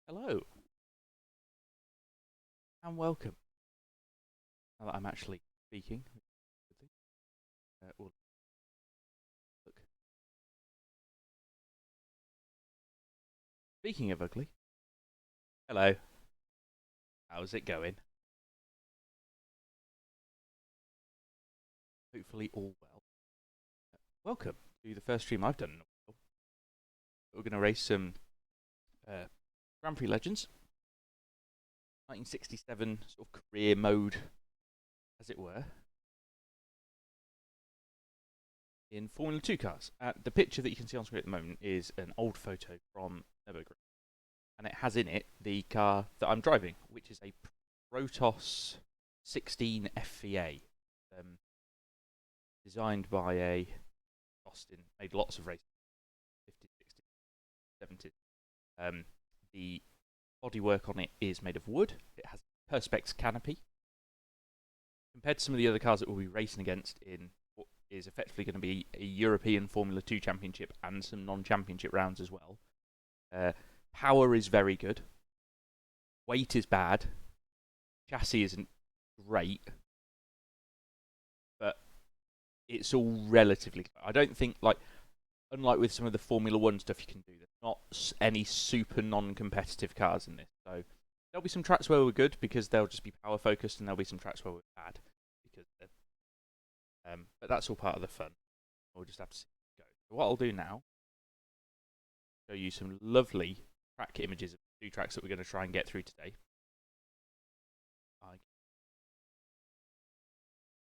Hello and welcome. Now that I'm actually speaking, we'll look. Speaking of ugly, hello. How's it going? Hopefully all well. Welcome to the first stream I've done in a while. We're going to race some Grand Prix Legends, 1967 sort of career mode, as it were, in Formula 2 cars. The picture that you can see on screen at the moment is an old photo from Nürburgring, and it has in it the car that I'm driving, which is a Protos 16 FVA, designed by a Austin, made lots of races, 50s, 60s, 70s. The bodywork on it is made of wood. It has a Perspex canopy. Compared to some of the other cars that we'll be racing against in what is effectively going to be a European Formula 2 Championship and some non-championship rounds as well. Power is very good. Weight is bad. Chassis isn't great. But it's all relatively... I don't think, unlike with some of the Formula 1 stuff you can do, there's not any super non-competitive cars in this. So there'll be some tracks where we're good because they'll just be power focused, and there'll be some tracks where we're bad because but that's all part of the fun. We'll just have to see how it goes. So what I'll do now, show you some lovely track images of the two tracks that we're going to try and get through today.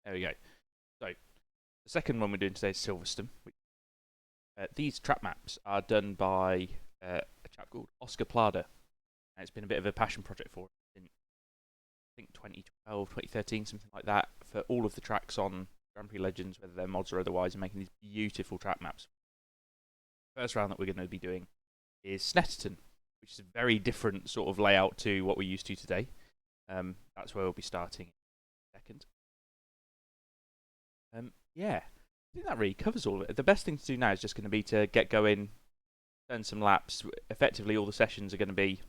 There we go. So the second one we're doing today is Silverstone. These track maps are done by a chap called Oscar Plada. And it's been a bit of a passion project for him in, I think, 2012, 2013, something like that, for all of the tracks on Grand Prix Legends, whether they're mods or otherwise, and making these beautiful track maps. First round that we're going to be doing is Snetterton, which is a very different sort of layout to what we're used to today. That's where we'll be starting in a second. Yeah, I think that really covers all of it. The best thing to do now is just going to be to get going, turn some laps. Effectively, all the sessions are going to be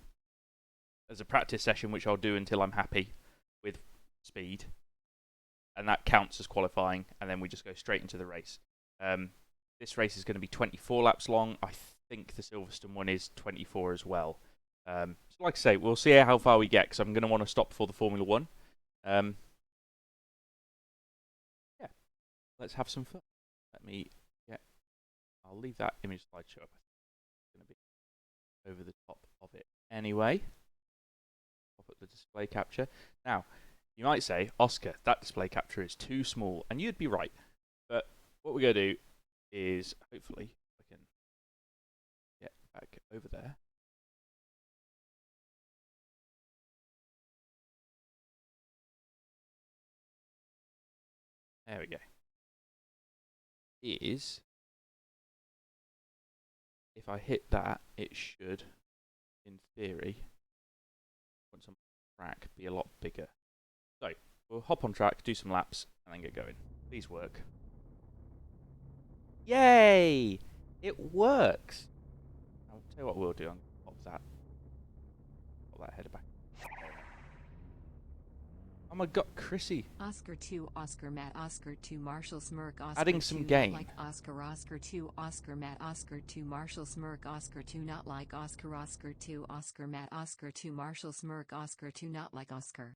as a practice session, which I'll do until I'm happy with speed, and that counts as qualifying, and then we just go straight into the race. This race is going to be 24 laps long. I think the Silverstone one is 24 as well. So like I say, we'll see how far we get, because I'm going to want to stop before the Formula 1. Yeah, let's have some fun. I'll leave that image slideshow up. It's going to be over the top of it anyway. I'll put the display capture. Now, you might say, Oscar, that display capture is too small, and you'd be right. But what we're going to do is, hopefully, I can get back over there. There we go. Is, if I hit that, it should, in theory, once I'm on track, be a lot bigger. So, we'll hop on track, do some laps, and then get going. Please work. Yay! It works! I'll tell you what we'll do. I'll pop that header back. Oh my god, Chrissy. Oscar 2 Oscar Matt Oscar 2 Marshall Smirk Oscar Adding 2 some not game. like Oscar Oscar 2 Oscar Matt Oscar 2 Marshall Smirk Oscar 2 not like Oscar Oscar 2 Oscar Matt Oscar 2 Marshall Smirk Oscar 2 not like Oscar.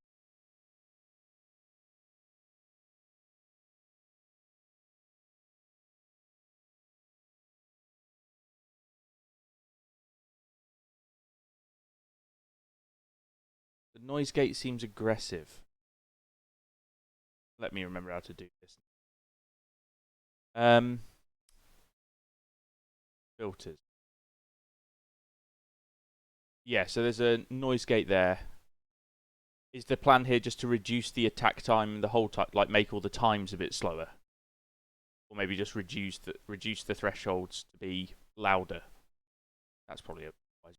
The noise gate seems aggressive. Let me remember how to do this. Filters. Yeah, so there's a noise gate there. Is the plan here just to reduce the attack time the whole time, like make all the times a bit slower? Or maybe just reduce the thresholds to be louder? That's probably a wise.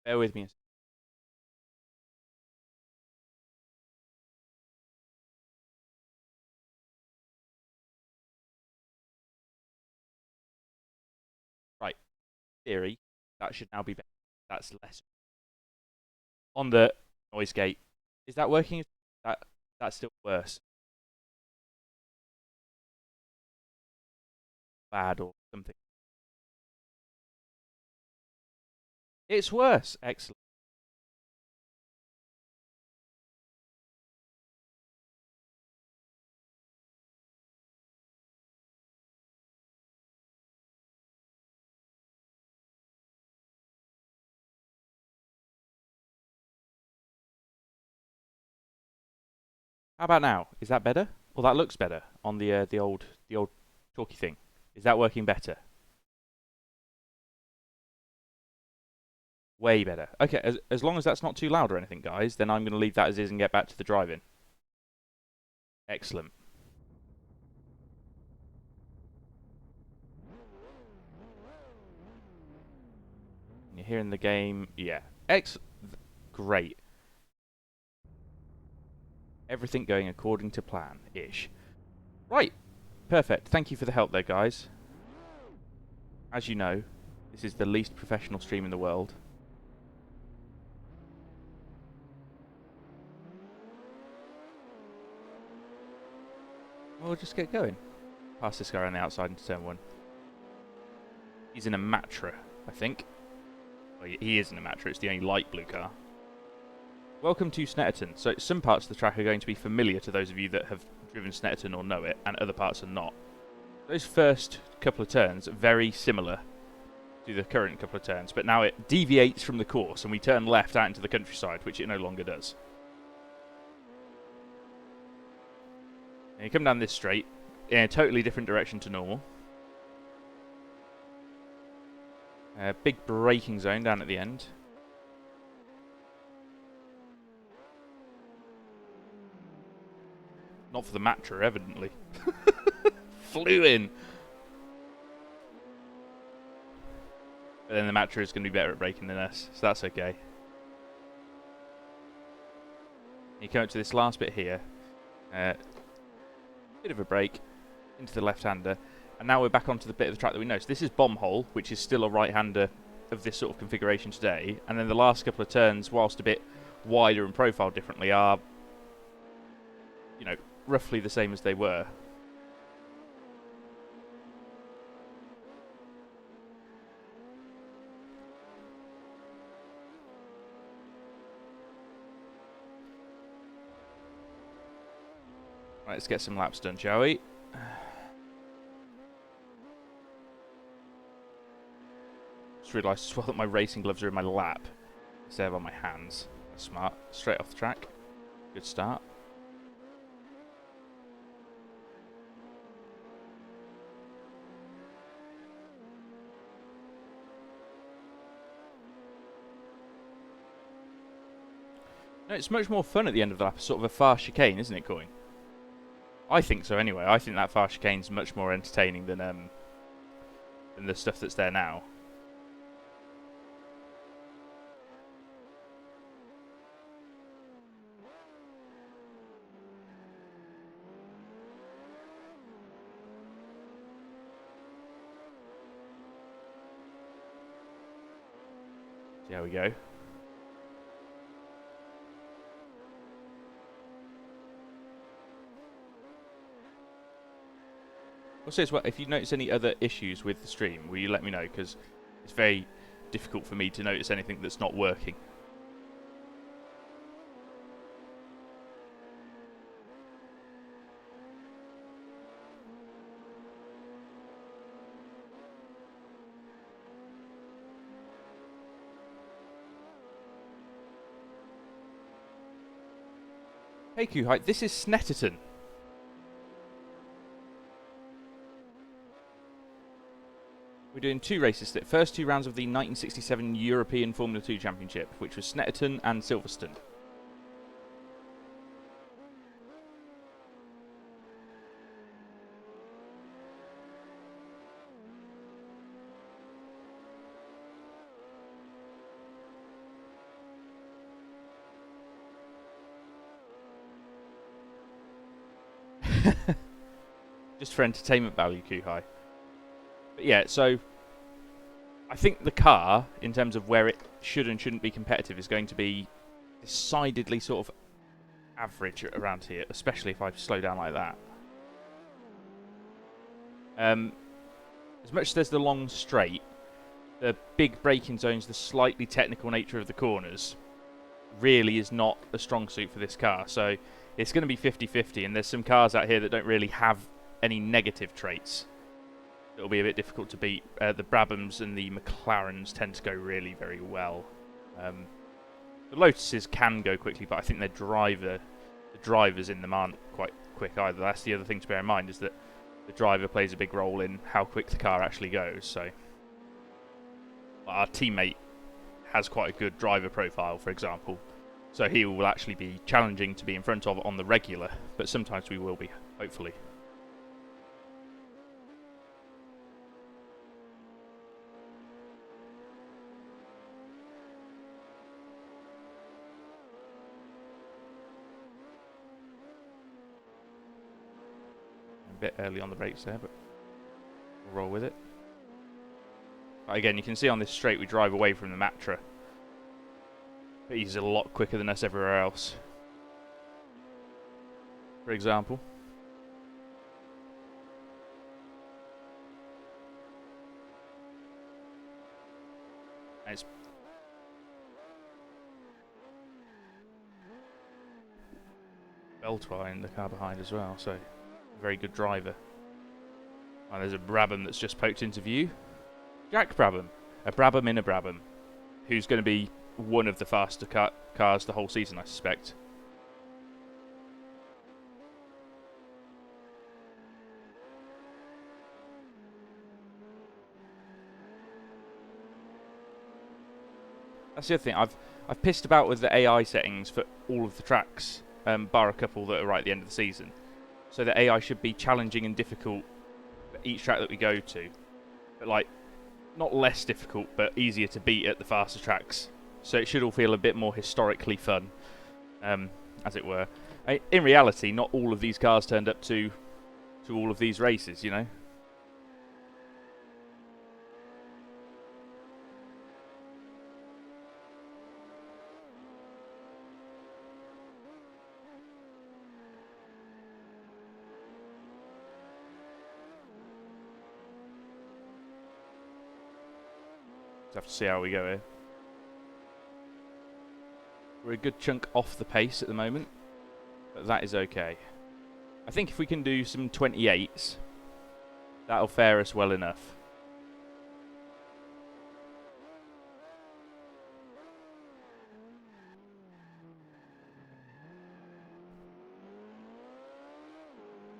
Bear with me. Right, theory, that should now be better. That's less. On the noise gate, is that working? That that's still worse. Bad or something. It's worse. Excellent. How about now? Is that better? Well, that looks better on the old talkie thing. Is that working better? Way better. Okay, as long as that's not too loud or anything, guys, then I'm going to leave that as is and get back to the driving. Excellent. You're hearing the game. Yeah. Great. Everything going according to plan-ish. Right. Perfect. Thank you for the help there, guys. As you know, this is the least professional stream in the world. We'll just get going. Pass this guy around the outside into turn 1. He's in a Matra, I think. Well, he is in a Matra. It's the only light blue car. Welcome to Snetterton. So some parts of the track are going to be familiar to those of you that have driven Snetterton or know it, and other parts are not. Those first couple of turns are very similar to the current couple of turns, but now it deviates from the course and we turn left out into the countryside, which it no longer does. And you come down this straight in a totally different direction to normal. Big braking zone down at the end. Not for the Matra, evidently. Flew in. But then the Matra is going to be better at braking than us, so that's okay. You come up to this last bit here. Bit of a brake into the left-hander. And now we're back onto the bit of the track that we know. So this is Bomb Hole, which is still a right-hander of this sort of configuration today. And then the last couple of turns, whilst a bit wider and profiled differently, are, you know, roughly the same as they were. Right, let's get some laps done, shall we? Just realised as well that my racing gloves are in my lap instead of on my hands. That's smart. Straight off the track. Good start. No, it's much more fun at the end of the lap. Sort of a fast chicane, isn't it, Coin? I think so anyway. I think that fast chicane's much more entertaining than the stuff that's there now. There we go. Also, as well, if you notice any other issues with the stream, will you let me know? Because it's very difficult for me to notice anything that's not working. Hey, Q-Height, this is Snetterton. We're doing 2 races. The first 2 rounds of the 1967 European Formula 2 Championship, which was Snetterton and Silverstone. Just for entertainment value, Kuhai. But yeah, so I think the car, in terms of where it should and shouldn't be competitive, is going to be decidedly sort of average around here, especially if I slow down like that. As much as there's the long straight, the big braking zones, the slightly technical nature of the corners, really is not a strong suit for this car. So it's going to be 50-50, and there's some cars out here that don't really have any negative traits. It'll be a bit difficult to beat. The Brabhams and the McLarens tend to go really very well. The Lotuses can go quickly, but I think the drivers in them aren't quite quick either. That's the other thing to bear in mind, is that the driver plays a big role in how quick the car actually goes. So our teammate has quite a good driver profile, for example, so he will actually be challenging to be in front of on the regular, but sometimes we will be, hopefully. A bit early on the brakes there, but we'll roll with it. But again, you can see on this straight we drive away from the Matra. But he's a lot quicker than us everywhere else. For example. And it's Beltois in the car behind as well, so a very good driver. And there's a Brabham that's just poked into view. Jack Brabham. A Brabham in a Brabham. Who's going to be one of the faster cars the whole season, I suspect. That's the other thing. I've pissed about with the AI settings for all of the tracks, bar a couple that are right at the end of the season. So the AI should be challenging and difficult for each track that we go to. But like, not less difficult, but easier to beat at the faster tracks. So it should all feel a bit more historically fun, as it were. In reality, not all of these cars turned up to all of these races, you know? Just have to see how we go here. We're a good chunk off the pace at the moment, but that is okay. I think if we can do some 28s, that'll fare us well enough.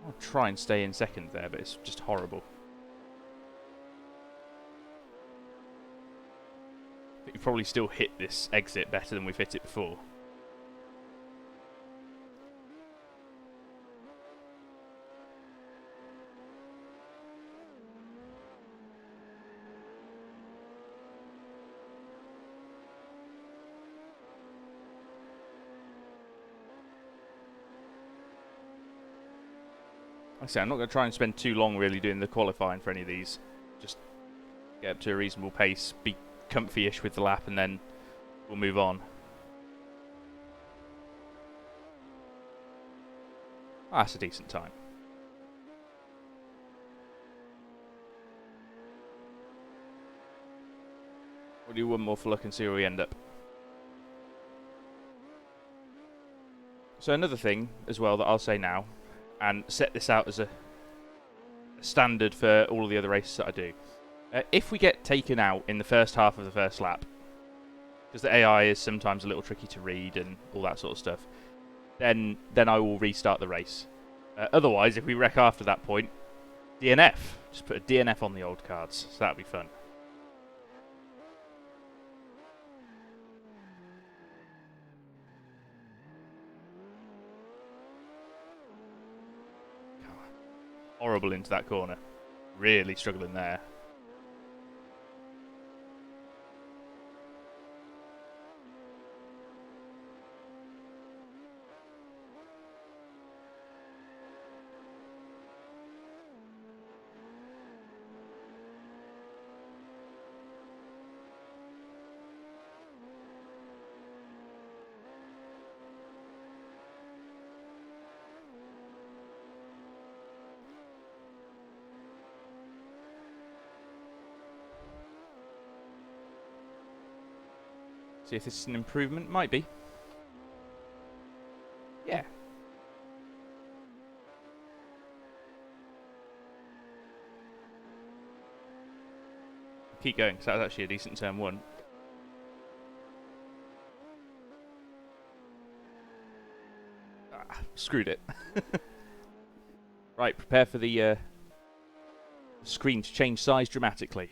I'll try and stay in second there, but it's just horrible. But you probably still hit this exit better than we've hit it before. Like I say, I'm not going to try and spend too long really doing the qualifying for any of these. Just get up to a reasonable pace, be comfy-ish with the lap, and then we'll move on. Oh, that's a decent time. We'll do one more for luck and see where we end up. So another thing as well that I'll say now, and set this out as a standard for all of the other races that I do. If we get taken out in the first half of the first lap, because the AI is sometimes a little tricky to read and all that sort of stuff, then I will restart the race. Otherwise, if we wreck after that point, DNF. Just put a DNF on the old cards, so that'll be fun. Horrible into that corner. Really struggling there. See if this is an improvement. Might be. Yeah. Keep going, because that was actually a decent turn 1. Ah, screwed it. Right, prepare for the screen to change size dramatically.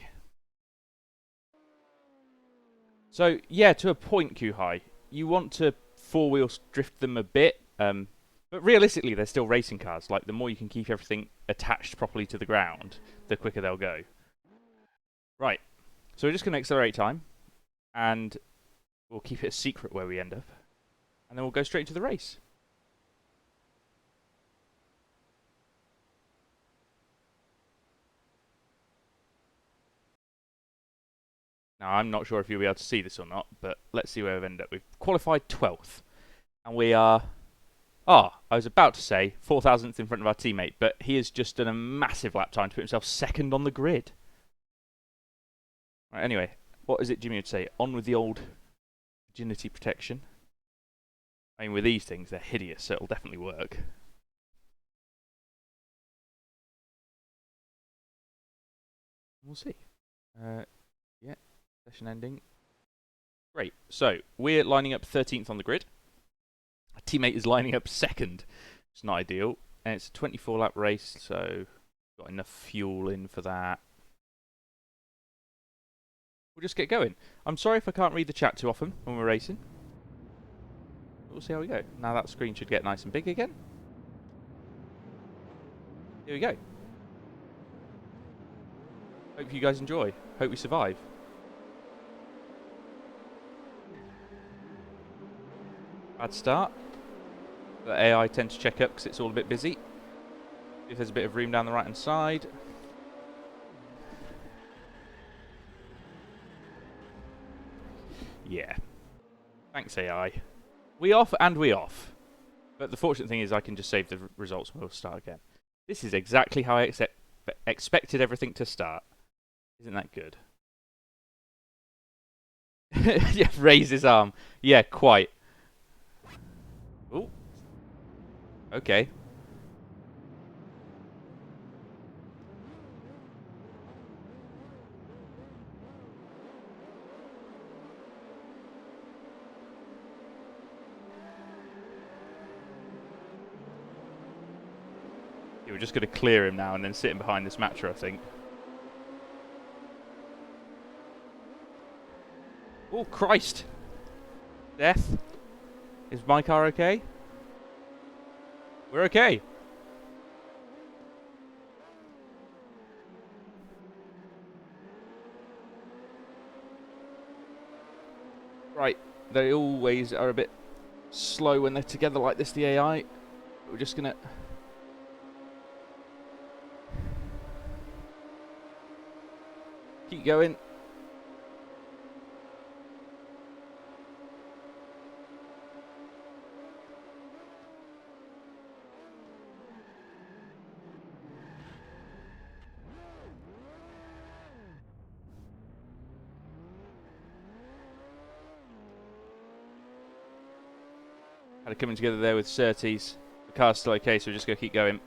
So, yeah, to a point, Kuhai, you want to four-wheel drift them a bit, but realistically, they're still racing cars. Like, the more you can keep everything attached properly to the ground, the quicker they'll go. Right, so we're just going to accelerate time, and we'll keep it a secret where we end up, and then we'll go straight into the race. Now, I'm not sure if you'll be able to see this or not, but let's see where we've ended up. We've qualified 12th, and we are... I was about to say 4,000th in front of our teammate, but he has just done a massive lap time to put himself second on the grid. Right, anyway, what is it Jimmy would say? On with the old virginity protection. I mean, with these things, they're hideous, so it'll definitely work. We'll see. Yeah, session ending. Great. So, we're lining up 13th on the grid. Our teammate is lining up second. It's not ideal. And it's a 24-lap race, so got enough fuel in for that. We'll just get going. I'm sorry if I can't read the chat too often when we're racing. We'll see how we go. Now that screen should get nice and big again. Here we go. Hope you guys enjoy. Hope we survive. Bad start. The AI tend to check up because it's all a bit busy. If there's a bit of room down the right hand side. Yeah. Thanks, AI. We off and we off. But the fortunate thing is I can just save the results and we'll start again. This is exactly how I expected everything to start. Isn't that good? Yeah, raise his arm. Yeah, quite. Oh. Okay. Yeah, we're just going to clear him now and then sit him behind this matcher, I think. Oh, Christ! Death? Is my car okay? We're okay. Right, they always are a bit slow when they're together like this, the AI. We're just gonna... keep going. Kind of coming together there with Surtees. The car's still okay, so we're just going to keep going.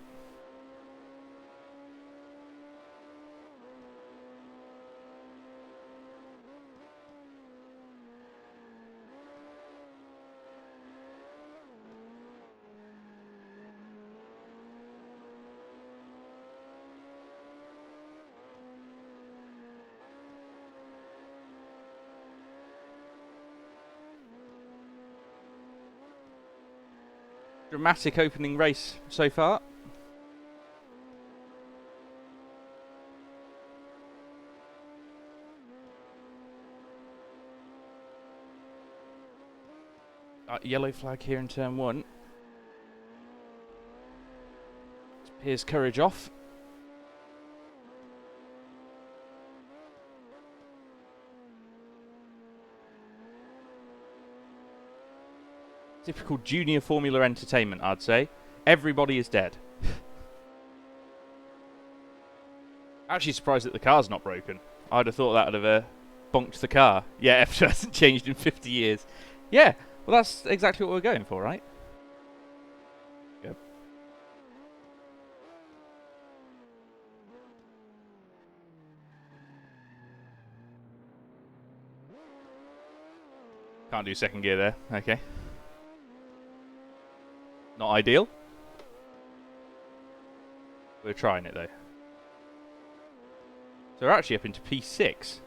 Dramatic opening race so far. Yellow flag here in turn 1. Here's courage off. Typical junior Formula entertainment, I'd say. Everybody is dead. Actually surprised that the car's not broken. I'd have thought that would have bonked the car. Yeah, F2 hasn't changed in 50 years. Yeah, well, that's exactly what we're going for, right? Yep. Can't do second gear there. Okay. Not ideal. We're trying it, though. So we're actually up into P6.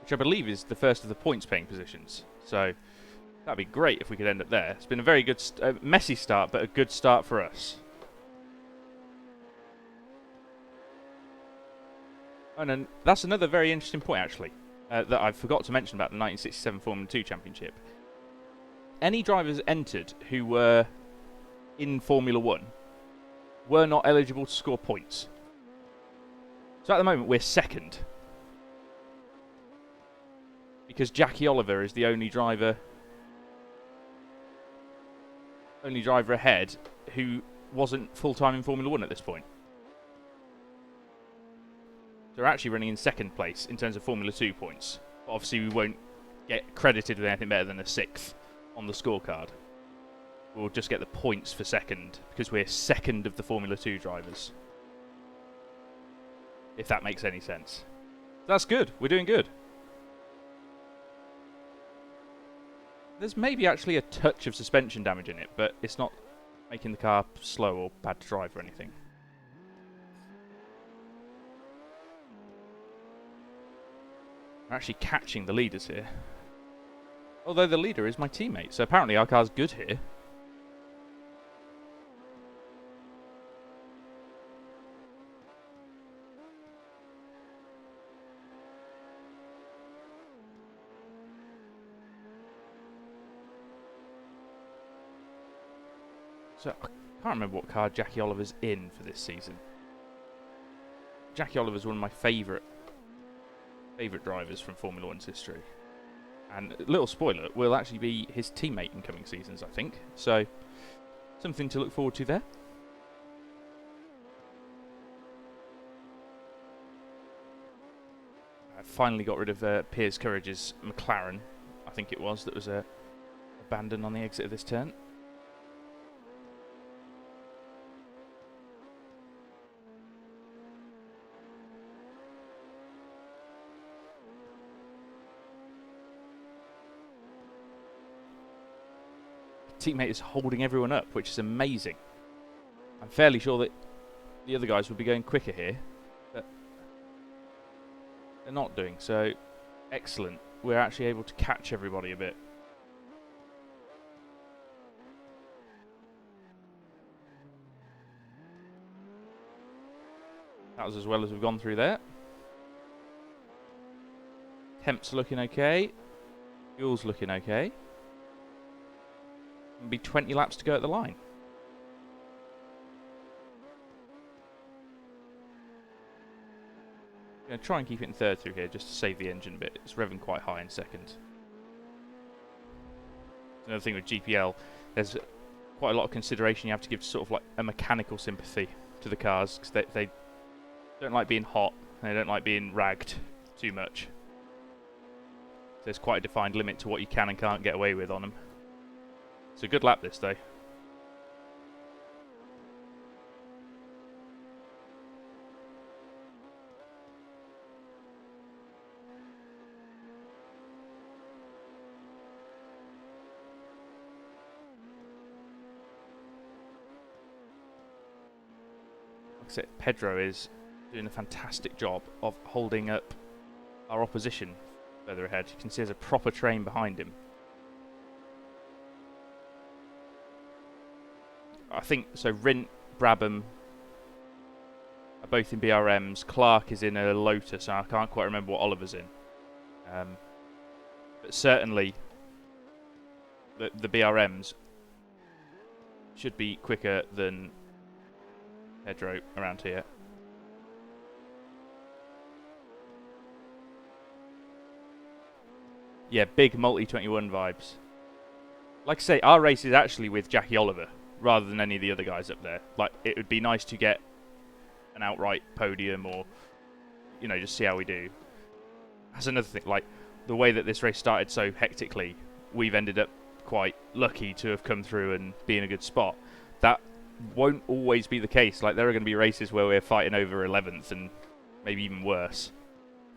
Which I believe is the first of the points-paying positions. So that'd be great if we could end up there. It's been a very good, messy start, but a good start for us. And then that's another very interesting point, actually, that I forgot to mention about the 1967 Formula 2 Championship. Any drivers entered who were in Formula 1 were not eligible to score points. So at the moment, we're second. Because Jackie Oliver is the only driver ahead who wasn't full-time in Formula 1 at this point. So we're actually running in second place in terms of Formula 2 points. But obviously we won't get credited with anything better than a 6th on the scorecard. We'll just get the points for second because we're second of the Formula 2 drivers. If that makes any sense. That's good. We're doing good. There's maybe actually a touch of suspension damage in it, but it's not making the car slow or bad to drive or anything. We're actually catching the leaders here. Although the leader is my teammate, so apparently our car's good here. So I can't remember what car Jackie Oliver's in for this season. Jackie Oliver's one of my favourite drivers from Formula 1's history. And little spoiler, will actually be his teammate in coming seasons, I think. So, something to look forward to there. I finally got rid of Piers Courage's McLaren, I think it was, that was abandoned on the exit of this turn. Teammate is holding everyone up, which is amazing. I'm fairly sure that the other guys would be going quicker here, but they're not doing so. Excellent. We're actually able to catch everybody a bit. That was as well as we've gone through there. Temps looking okay. Fuel's looking okay. It'll be 20 laps to go at the line. I'm going to try and keep it in third through here just to save the engine a bit. It's revving quite high in second. Another thing with GPL, there's quite a lot of consideration you have to give to sort of like a mechanical sympathy to the cars because they don't like being hot and they don't like being ragged too much. So there's quite a defined limit to what you can and can't get away with on them. It's a good lap this though. Like I said, Pedro is doing a fantastic job of holding up our opposition further ahead. You can see there's a proper train behind him. I think so. Rint, Brabham are both in BRMs. Clark is in a Lotus, and I can't quite remember what Oliver's in. But certainly, the BRMs should be quicker than Pedro around here. Yeah, big multi-21 vibes. Like I say, our race is actually with Jackie Oliver, rather than any of the other guys up there. Like, it would be nice to get an outright podium or you know, just see how we do. That's another thing, like, the way that this race started so hectically, we've ended up quite lucky to have come through and be in a good spot. That won't always be the case. Like, there are going to be races where we're fighting over 11th and maybe even worse.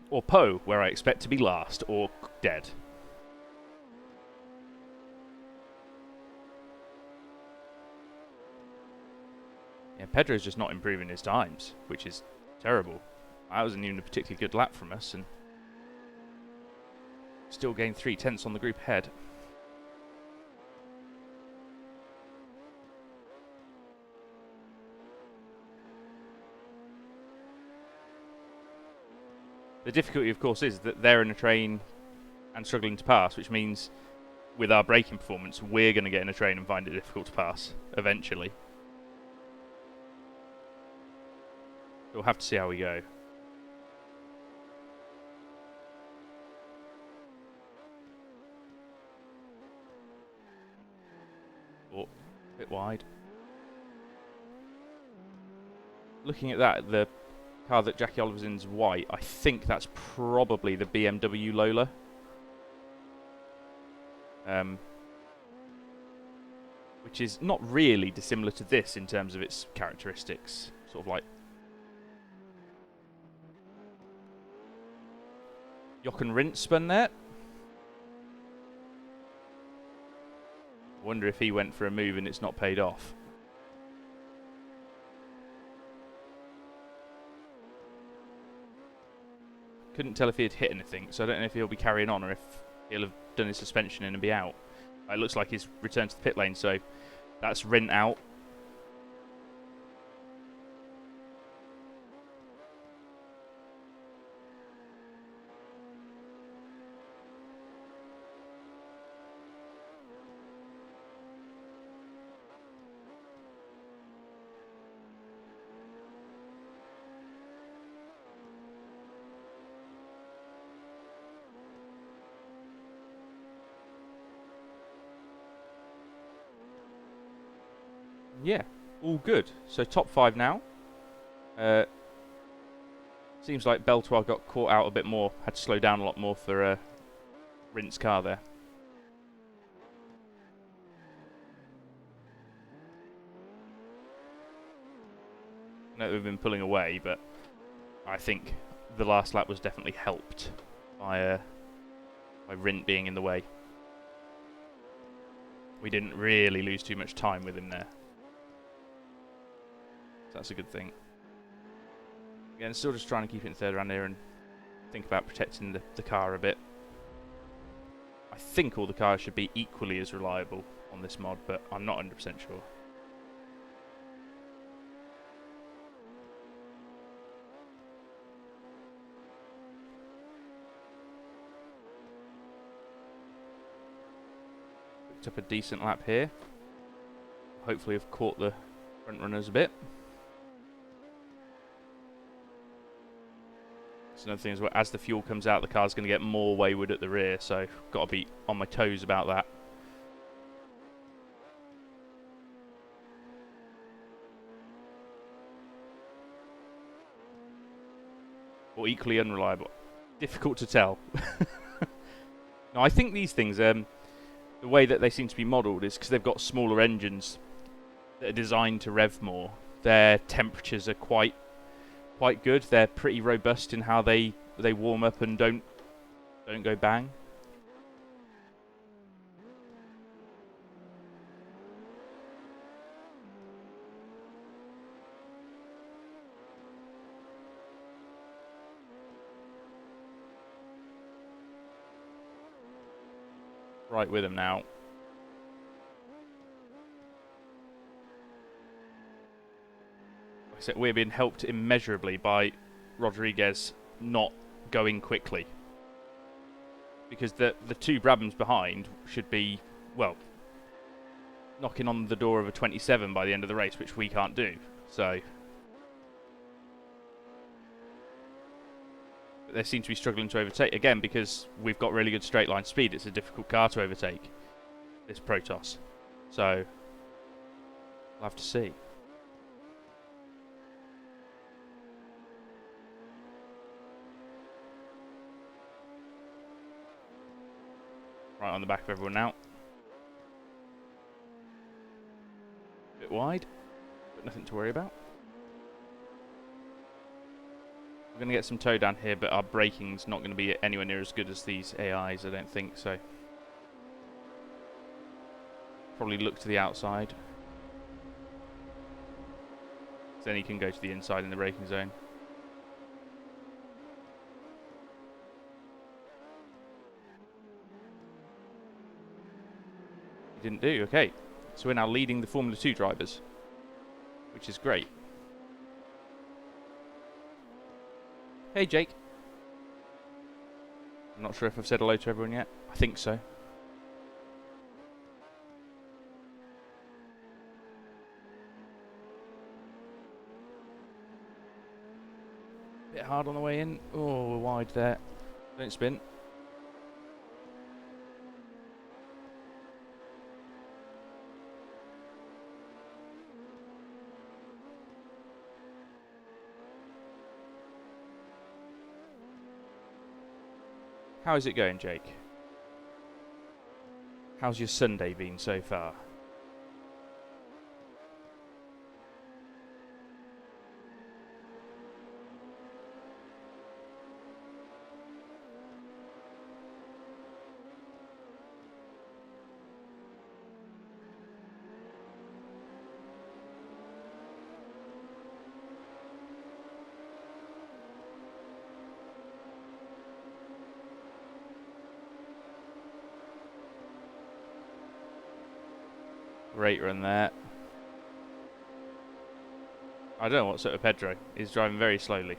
Or Poe, where I expect to be last or dead. Yeah, Pedro's just not improving his times, which is terrible. That wasn't even a particularly good lap from us, and still gained 3/10 on the group ahead. The difficulty, of course, is that they're in a train and struggling to pass, which means with our braking performance, we're going to get in a train and find it difficult to pass eventually. We'll have to see how we go. Oh, a bit wide. Looking at that, the car that Jackie Oliver's in's white. I think that's probably the BMW Lola. Which is not really dissimilar to this in terms of its characteristics. Sort of like Jochen Rindt spun there. Wonder if he went for a move and it's not paid off. Couldn't tell if he had hit anything, so I don't know if he'll be carrying on or if he'll have done his suspension in and be out. It looks like he's returned to the pit lane, so that's Rindt out. Yeah, all good. So top 5 now. Seems like Beltois got caught out a bit more. Had to slow down a lot more for Rindt's car there. I know we've been pulling away, but I think the last lap was definitely helped by Rindt being in the way. We didn't really lose too much time with him there. So that's a good thing. Again, still just trying to keep it in third around here and think about protecting the car a bit. I think all the cars should be equally as reliable on this mod, but I'm not 100% sure. Picked up a decent lap here. Hopefully have caught the front runners a bit. That's another thing as well. As the fuel comes out, the car's going to get more wayward at the rear, so got to be on my toes about that. Or equally unreliable. Difficult to tell. No, I think these things, the way that they seem to be modelled is because they've got smaller engines that are designed to rev more. Their temperatures are quite good. They're pretty robust in how they warm up and don't go bang. Right with them now. Like I said, we're being helped immeasurably by Rodriguez not going quickly. Because the two Brabhams behind should be, well, knocking on the door of a 27 by the end of the race, which we can't do. So but they seem to be struggling to overtake again because we've got really good straight line speed. It's a difficult car to overtake, this Protoss. So we'll have to see. Right on the back of everyone now. Bit wide, but nothing to worry about. We're going to get some tow down here, but our braking's not going to be anywhere near as good as these AIs, I don't think, so. Probably look to the outside. Then he can go to the inside in the braking zone. He didn't do, okay. So we're now leading the Formula 2 drivers, which is great. Hey Jake. I'm not sure if I've said hello to everyone yet. I think so. Bit hard on the way in. Oh, we're wide there. Don't spin. How's it going, Jake? How's your Sunday been so far? Great run there. I don't know what's up with Pedro. He's driving very slowly.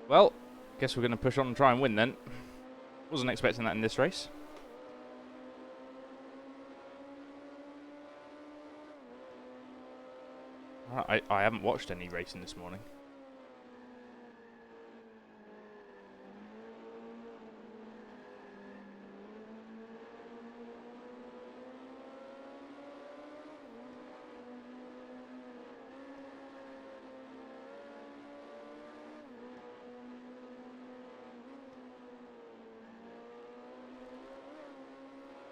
Well, guess we're going to push on and try and win then. Wasn't expecting that in this race. I haven't watched any racing this morning.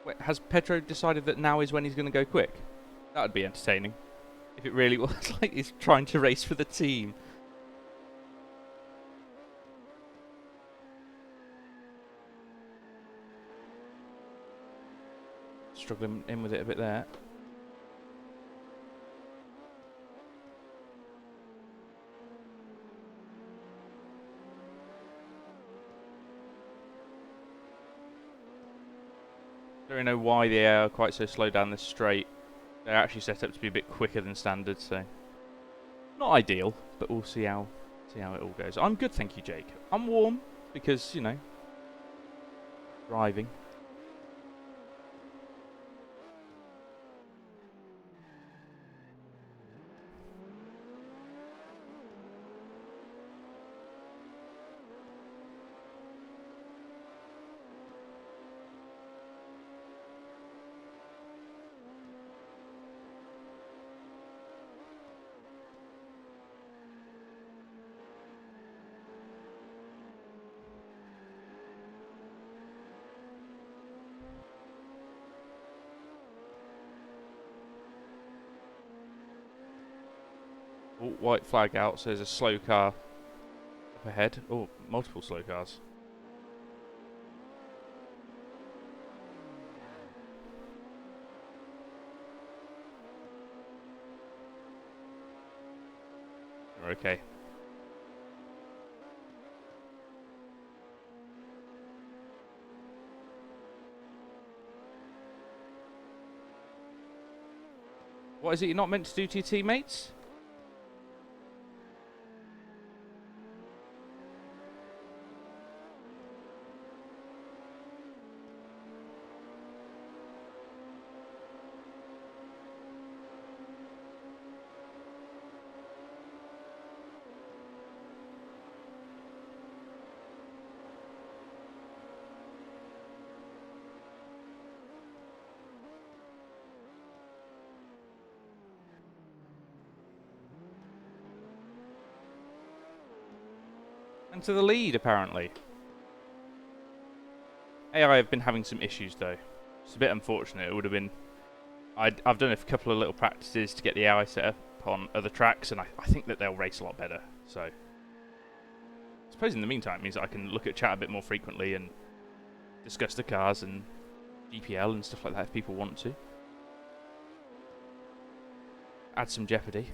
Wait, has Pedro decided that now is when he's going to go quick? That would be entertaining. If it really was like he's trying to race for the team. Struggling in with it a bit there. Don't really know why the air are quite so slow down this straight. They're actually set up to be a bit quicker than standard, so not ideal, but we'll see how it all goes. I'm good, thank you, Jake. I'm warm because, you know, driving. Oh, white flag out, so there's a slow car up ahead. Oh, multiple slow cars. We're okay. What is it you're not meant to do to your teammates? to the lead, apparently. AI have been having some issues, though. It's a bit unfortunate. It would have been... I've done a couple of little practices to get the AI set up on other tracks, and I think that they'll race a lot better. So, I suppose in the meantime it means that I can look at chat a bit more frequently and discuss the cars and GPL and stuff like that if people want to. Add some jeopardy.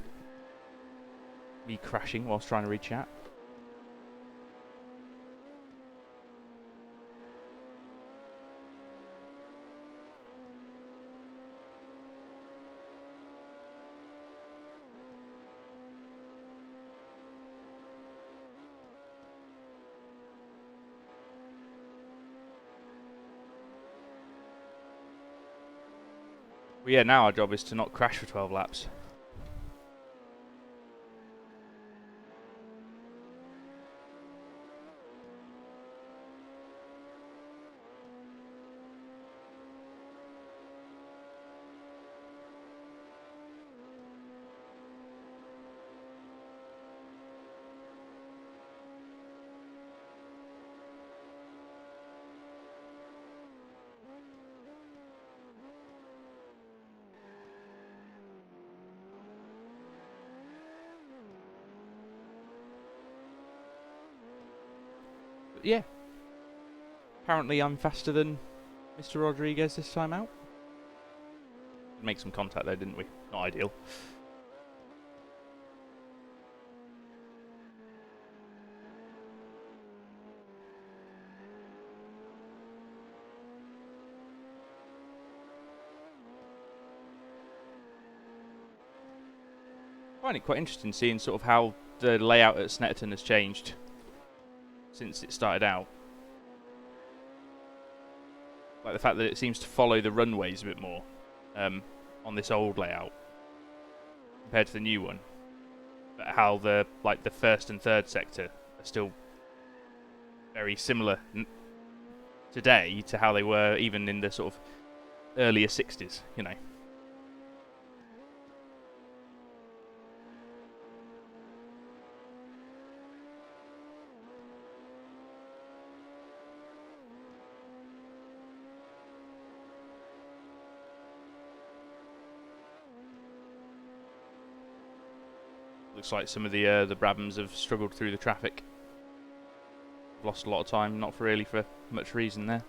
Me crashing whilst trying to read chat. Well, yeah, now our job is to not crash for 12 laps. But yeah. Apparently I'm faster than Mr. Rodriguez this time out. Make some contact though, didn't we? Not ideal. I find it quite interesting seeing sort of how the layout at Snetterton has changed since it started out. Like the fact that it seems to follow the runways a bit more on this old layout compared to the new one. But how the first and third sector are still very similar today to how they were even in the sort of earlier 60s, you know. Looks like some of the Brabhams have struggled through the traffic. Lost a lot of time, not really for much reason there.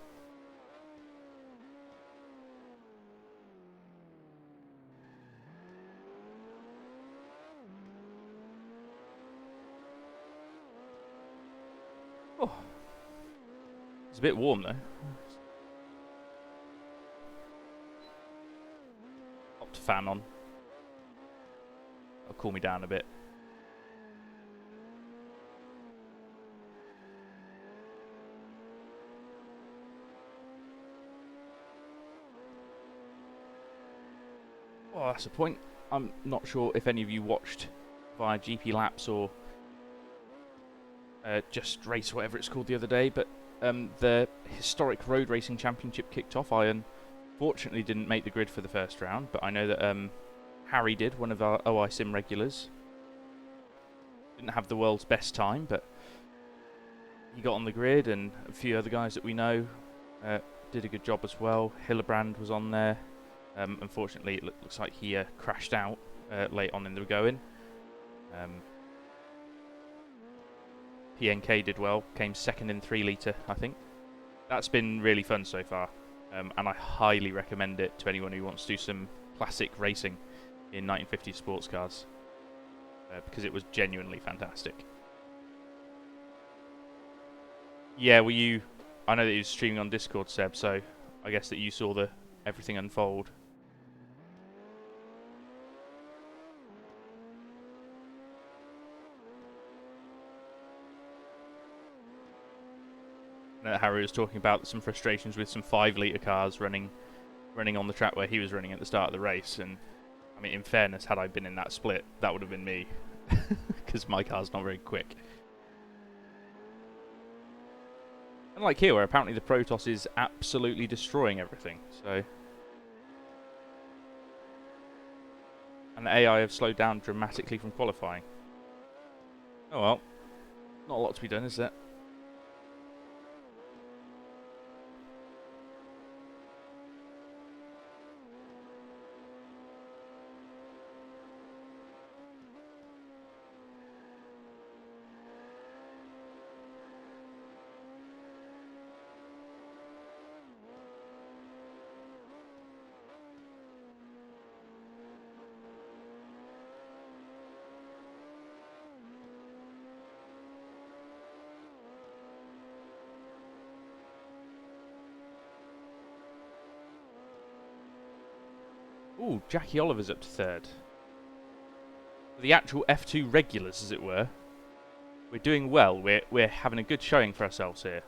Oh, it's a bit warm though. Popped a fan on. That'll cool me down a bit. Oh, that's a point. I'm not sure if any of you watched via GP Laps or Just Race, whatever it's called, the other day, but the historic road racing championship kicked off. I unfortunately didn't make the grid for the first round, but I know that Harry did, one of our OI Sim regulars. Didn't have the world's best time, but he got on the grid, and a few other guys that we know did a good job as well. Hillebrand was on there. Unfortunately, it looks like he crashed out late on in the going. PNK did well, came second in 3 litre, I think. That's been really fun so far, and I highly recommend it to anyone who wants to do some classic racing in 1950s sports cars, because it was genuinely fantastic. Yeah, were you... I know that you were streaming on Discord, Seb, so I guess that you saw everything unfold. Harry was talking about some frustrations with some 5 litre cars running on the track where he was running at the start of the race, and I mean, in fairness, had I been in that split, that would have been me, because my car's not very quick. Unlike here, where apparently the Protoss is absolutely destroying everything, so... And the AI have slowed down dramatically from qualifying. Oh well. Not a lot to be done, is there? Ooh, Jackie Oliver's up to third. The actual F2 regulars, as it were. We're doing well. We're having a good showing for ourselves here.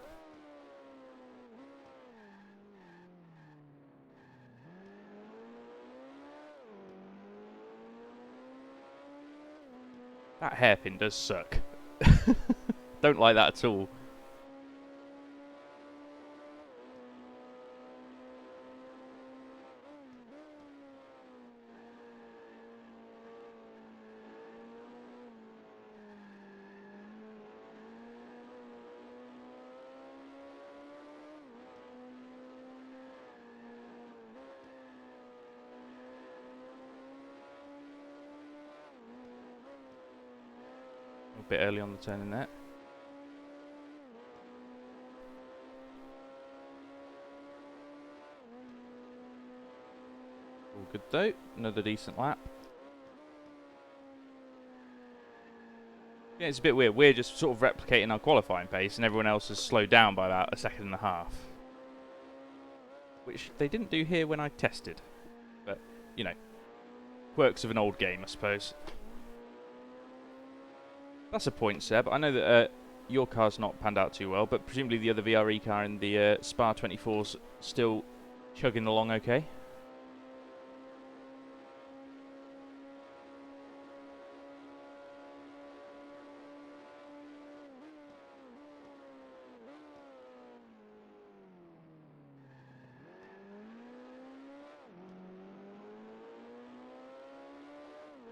That hairpin does suck. Don't like that at all. A bit early on the turn in there. All good though. Another decent lap. Yeah, it's a bit weird. We're just sort of replicating our qualifying pace, and everyone else has slowed down by about a second and a half. Which they didn't do here when I tested. But, you know, quirks of an old game, I suppose. That's a point, Seb. I know that your car's not panned out too well, but presumably the other VRE car in the Spa 24's still chugging along okay.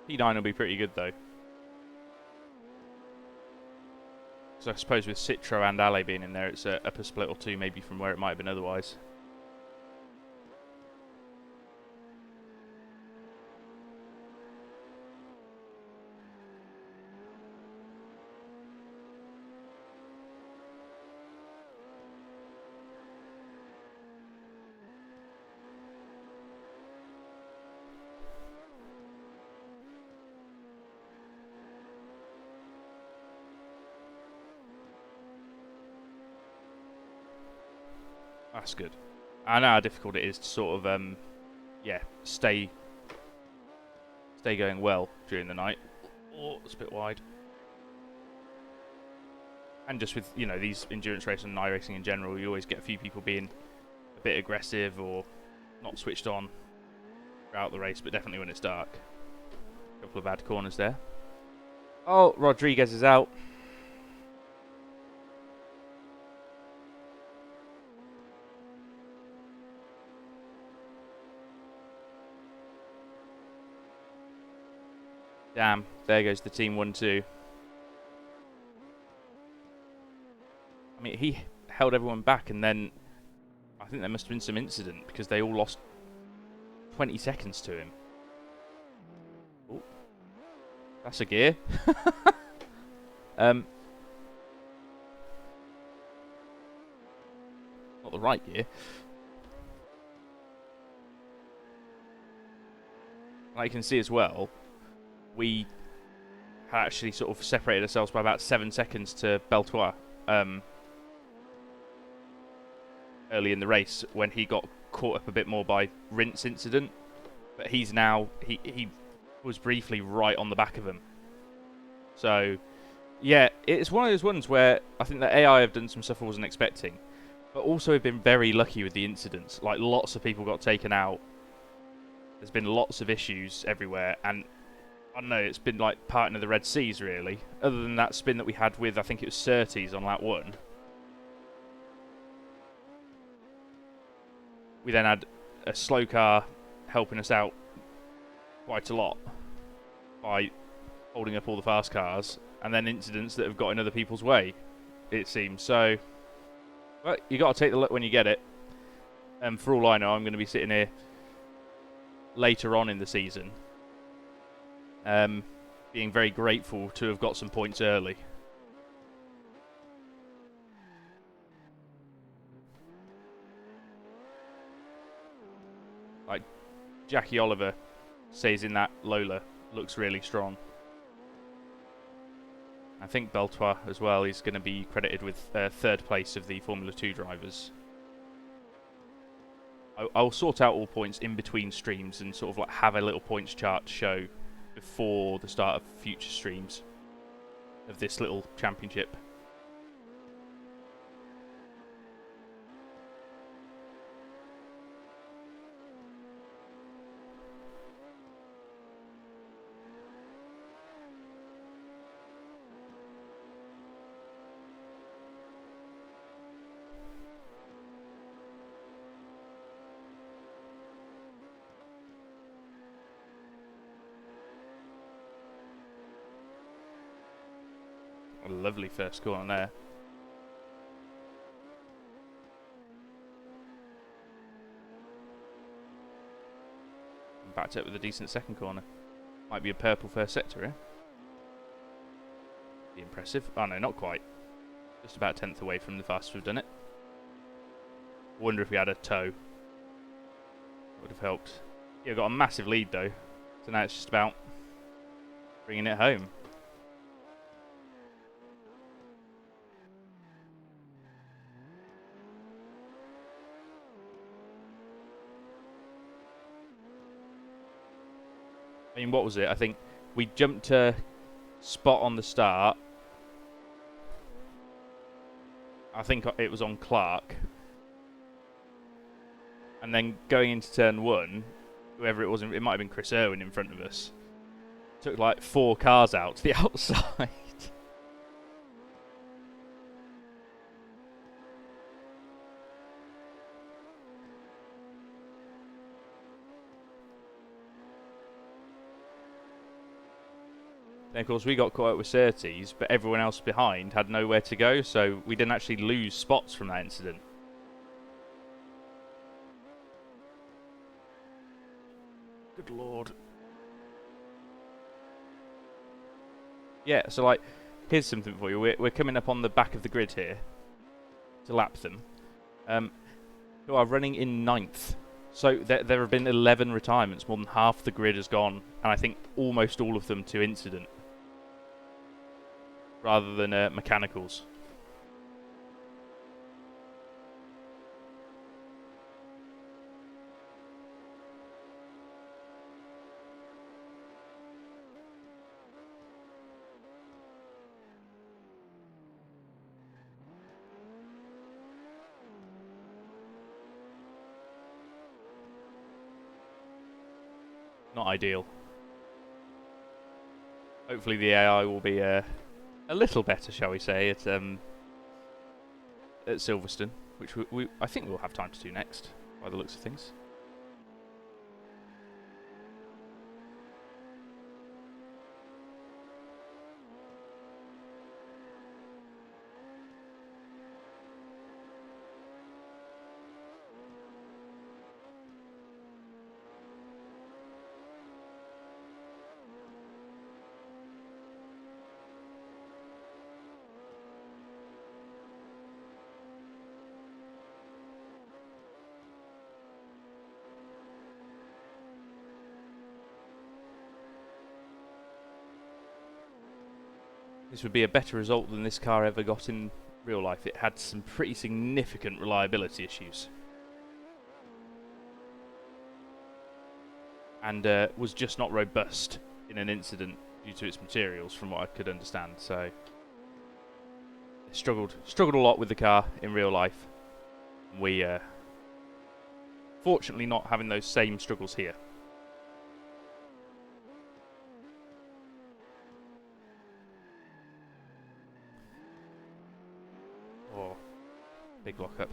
P9 will be pretty good though. So I suppose with Citro and Ale being in there, it's up a split or two maybe from where it might have been otherwise. That's good. I know how difficult it is to sort of, yeah, stay going well during the night. Oh, it's a bit wide. And just with, you know, these endurance races and iRacing in general, you always get a few people being a bit aggressive or not switched on throughout the race, but definitely when it's dark. A couple of bad corners there. Oh, Rodriguez is out. Damn, there goes the team 1-2. I mean, he held everyone back, and then I think there must have been some incident because they all lost 20 seconds to him. Ooh, that's a gear. Not the right gear. Like you can see as well, we had actually sort of separated ourselves by about 7 seconds to Beltois early in the race when he got caught up a bit more by Rince incident. But he's now, he was briefly right on the back of him. So, yeah, it's one of those ones where I think that AI have done some stuff I wasn't expecting. But also have been very lucky with the incidents. Like, lots of people got taken out. There's been lots of issues everywhere, and I don't know, it's been like parting of the Red Seas, really. Other than that spin that we had with, I think it was Surtees on lap 1. We then had a slow car helping us out quite a lot by holding up all the fast cars. and then incidents that have got in other people's way, it seems. So, well, you got to take the luck when you get it. And for all I know, I'm going to be sitting here later on in the season, being very grateful to have got some points early. Like Jackie Oliver says in that Lola, looks really strong. I think Beltois as well is going to be credited with third place of the Formula 2 drivers. I'll sort out all points in between streams and sort of like have a little points chart to show before the start of future streams of this little championship. A lovely first corner there. And backed up with a decent second corner. Might be a purple first sector here. Be impressive. Oh no, not quite. Just about 10th away from the fastest we've done it. Wonder if we had a tow. Would have helped. Yeah, got a massive lead though. So now it's just about bringing it home. I mean, what was it? I think we jumped a spot on the start. I think it was on Clark. And then going into turn 1, whoever it was, it might have been Chris Irwin in front of us. Took like 4 cars out to the outside. Then of course we got caught up with Surtees, but everyone else behind had nowhere to go, so we didn't actually lose spots from that incident. Good lord. Yeah, so like, here's something for you. We're coming up on the back of the grid here to lap them. Who are running in 9th. So there have been 11 retirements, more than half the grid has gone, and I think almost all of them to incident, rather than mechanicals. Not ideal. Hopefully the AI will be a little better, shall we say, at Silverstone, which I think we'll have time to do next, by the looks of things. This would be a better result than this car ever got in real life. It had some pretty significant reliability issues. And was just not robust in an incident due to its materials, from what I could understand. So, struggled a lot with the car in real life. We, fortunately, not having those same struggles here. Oh, big lockup.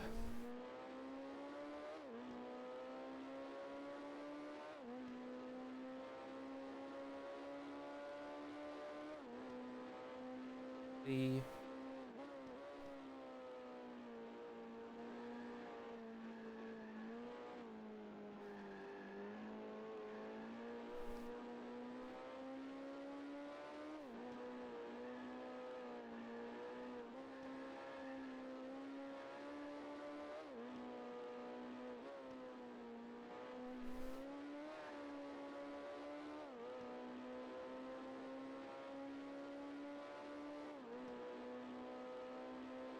The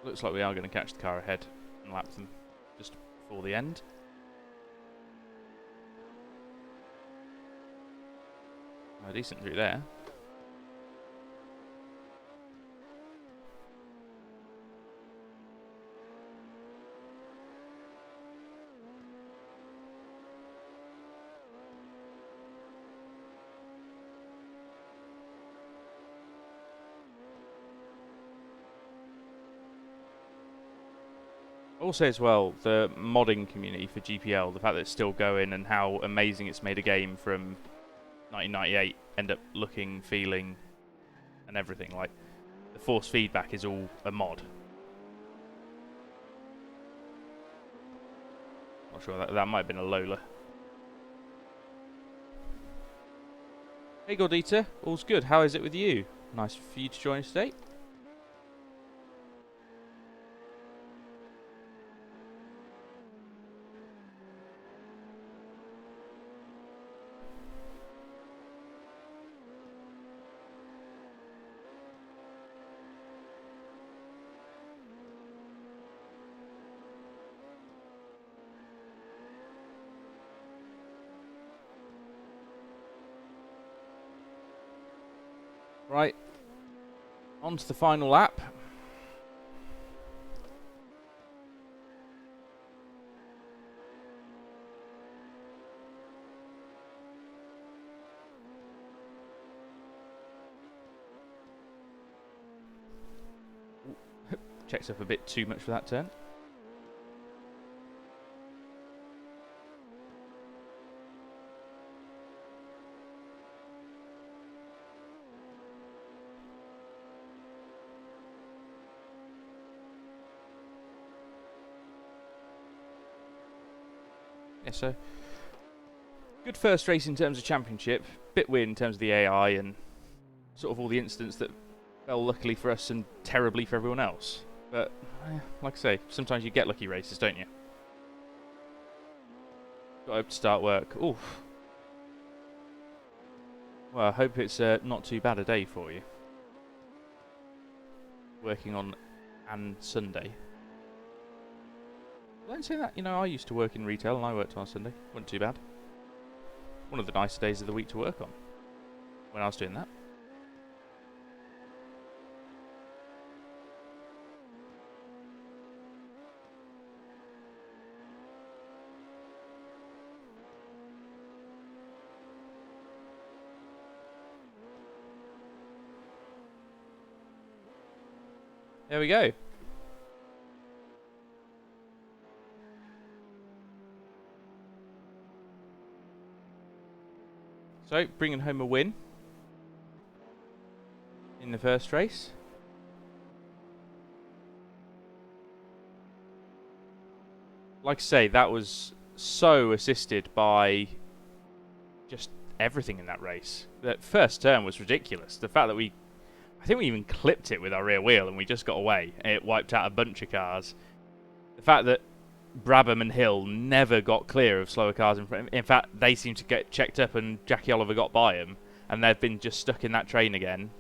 looks like we are going to catch the car ahead and lap them just before the end. A decent route there. Also, as well, the modding community for GPL, the fact that it's still going and how amazing it's made a game from 1998 end up looking, feeling, and everything. Like, the force feedback is all a mod. Not sure, that might have been a Lola. Hey Gordita, all's good. How is it with you? Nice for you to join us today. Right, on to the final lap. Checks up a bit too much for that turn. Yeah, so good first race in terms of championship. Bit weird in terms of the AI and sort of all the incidents that fell luckily for us and terribly for everyone else. But like I say, sometimes you get lucky races, don't you? Got hope to start work. Oof. Well, I hope it's not too bad a day for you. Working on and Sunday. Don't say that. You know, I used to work in retail and I worked on Sunday. Wasn't too bad. One of the nicer days of the week to work on when I was doing that. There we go. So, bringing home a win in the first race. Like I say, that was so assisted by just everything in that race. That first turn was ridiculous. The fact that I think we even clipped it with our rear wheel and we just got away. And it wiped out a bunch of cars. The fact that Brabham and Hill never got clear of slower cars in front. In fact, they seemed to get checked up and Jackie Oliver got by them. And they've been just stuck in that train again.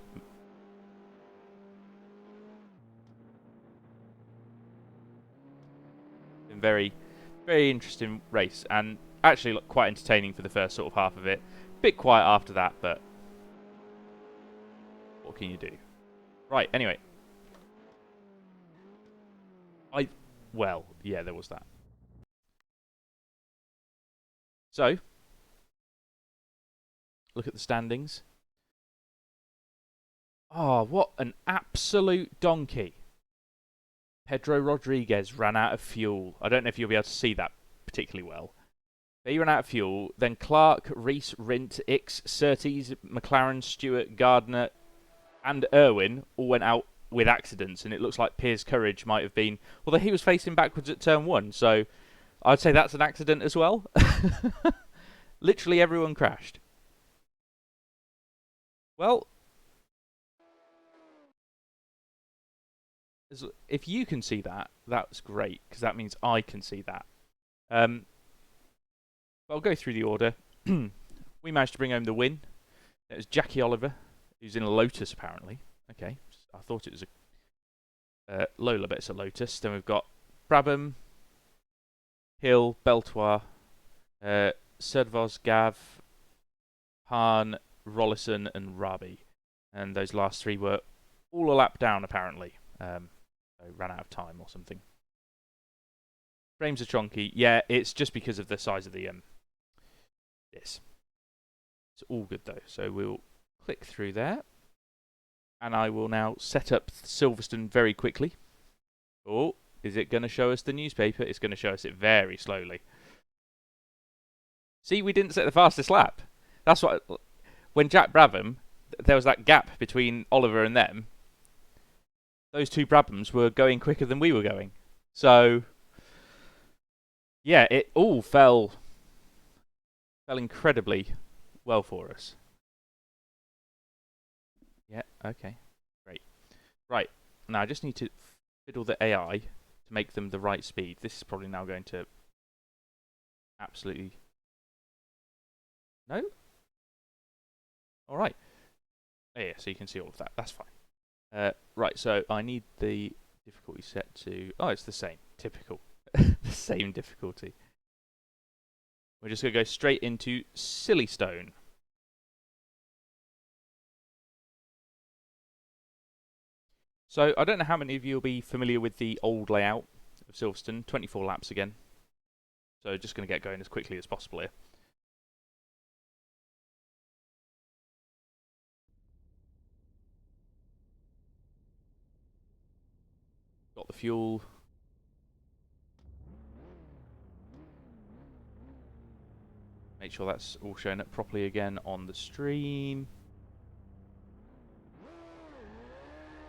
Been very, very interesting race. And actually looked quite entertaining for the first sort of half of it. Bit quiet after that, but what can you do? Right, anyway. Well, yeah, there was that. So, look at the standings. Oh, what an absolute donkey. Pedro Rodriguez ran out of fuel. I don't know if you'll be able to see that particularly well. He ran out of fuel. Then Clark, Reese, Rint, Ix, Surtees, McLaren, Stewart, Gardner, and Irwin all went out with accidents, and it looks like Pier's courage might have been. Although he was facing backwards at turn 1, so I'd say that's an accident as well. Literally everyone crashed. Well, if you can see that, that's great, because that means I can see that. I'll go through the order. We managed to bring home the win. It was Jackie Oliver, who's in a Lotus apparently. Okay, I thought it was a Lola, but it's a Lotus. Then we've got Brabham, Hill, Beltois, Serdvoz, Gav, Hahn, Rollison, and Rabi. And those last three were all a lap down apparently. So ran out of time or something. Frames are chonky. Yeah, it's just because of the size of the this. It's all good though. So we'll click through there. And I will now set up Silverstone very quickly. Oh, is it going to show us the newspaper? It's going to show us it very slowly. See, we didn't set the fastest lap. That's what... When Jack Brabham, there was that gap between Oliver and them. Those two Brabhams were going quicker than we were going. So, yeah, it all fell incredibly well for us. Yeah, okay. Great. Right, now I just need to fiddle the AI to make them the right speed. This is probably now going to absolutely... No? Alright. Oh, yeah, so you can see all of that. That's fine. Right, so I need the difficulty set to... Oh, it's the same. Typical. The same difficulty. We're just going to go straight into Silverstone. So, I don't know how many of you will be familiar with the old layout of Silverstone. 24 laps again. So, just going to get going as quickly as possible here. Got the fuel. Make sure that's all showing up properly again on the stream.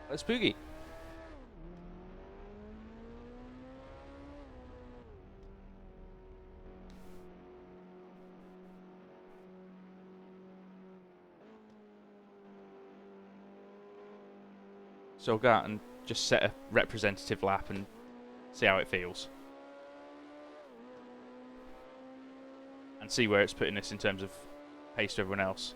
Let's boogie. So I'll go out and just set a representative lap and see how it feels. And see where it's putting us in terms of pace to everyone else.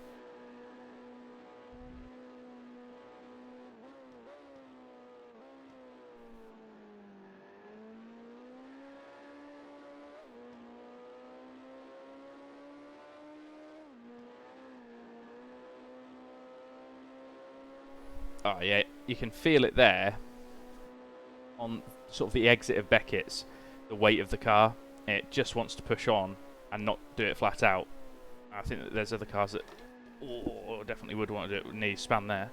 Oh yeah, you can feel it there on sort of the exit of Beckett's, the weight of the car. It just wants to push on and not do it flat out. I think that there's other cars that definitely would want to do it with knee span there.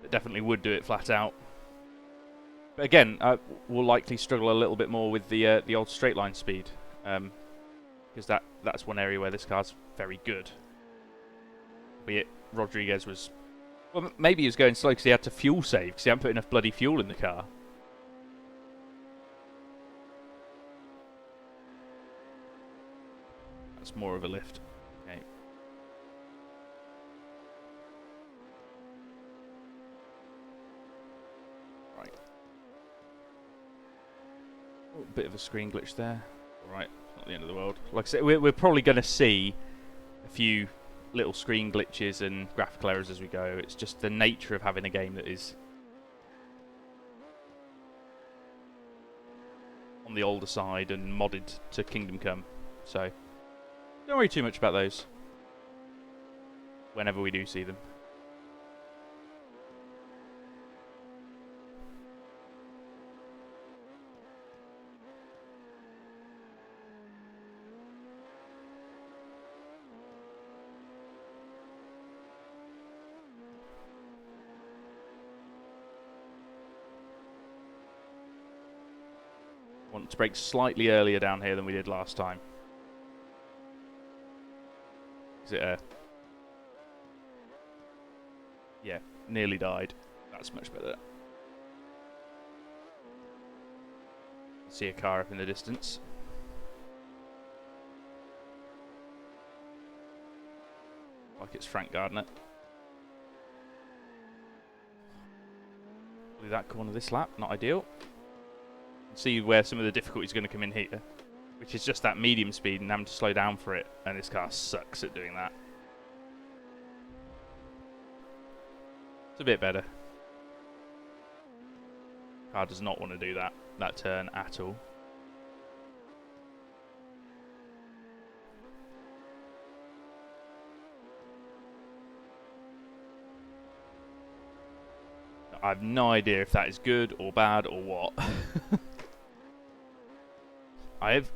That definitely would do it flat out. But again, we'll likely struggle a little bit more with the old straight line speed, because that's one area where this car's very good. Be it Rodriguez was... Well, maybe he was going slow because he had to fuel save, because he hadn't put enough bloody fuel in the car. That's more of a lift. Okay. Right. Oh, bit of a screen glitch there. Alright, not the end of the world. Like I said, we're probably going to see a few little screen glitches and graphical errors as we go. It's just the nature of having a game that is on the older side and modded to Kingdom Come. So, don't worry too much about those whenever we do see them. Want to brake slightly earlier down here than we did last time. Is it yeah, nearly died. That's much better. See a car up in the distance. Like it's Frank Gardner. That corner this lap, not ideal. See where some of the difficulty is going to come in here, which is just that medium speed and having to slow down for it, and this car sucks at doing that. It's a bit better. Car does not want to do that turn at all. I have no idea if that is good or bad or what. I have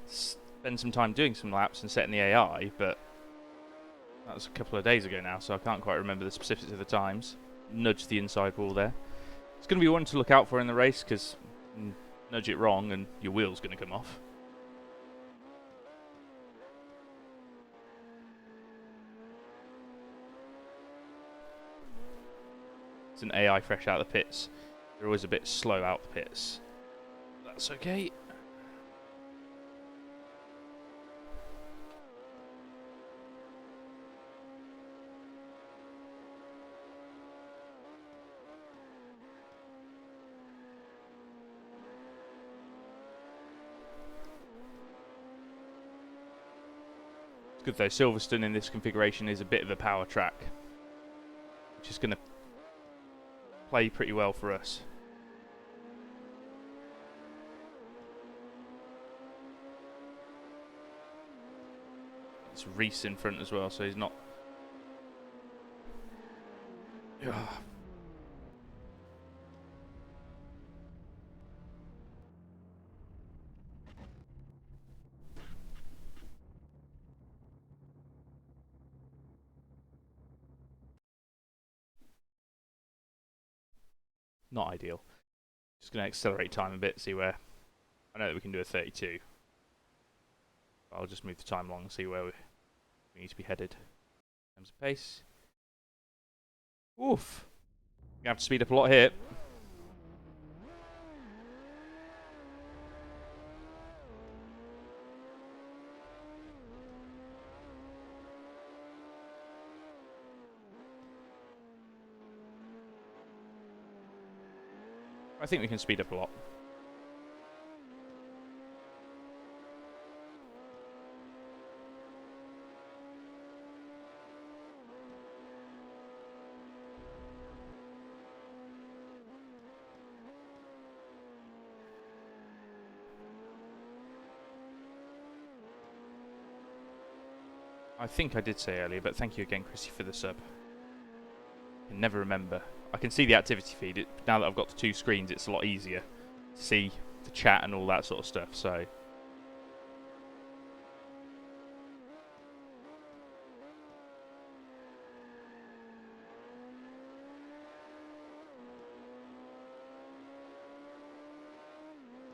spent some time doing some laps and setting the AI, but that was a couple of days ago now, so I can't quite remember the specifics of the times. Nudge the inside wall there. It's going to be one to look out for in the race, because nudge it wrong and your wheel's going to come off. It's an AI fresh out of the pits. They're always a bit slow out the pits. That's okay. It's good though, Silverstone in this configuration is a bit of a power track, which is going to play pretty well for us. It's Reese in front as well, so he's not... Ugh. Not ideal. Just going to accelerate time a bit, see where... I know that we can do a 32. I'll just move the time along and see where we need to be headed. In terms of pace. Oof. Gonna have to speed up a lot here. I think we can speed up a lot. I think I did say earlier, but thank you again, Chrissy, for the sub. I can never remember. I can see the activity feed. Now that I've got the two screens, it's a lot easier to see the chat and all that sort of stuff, so...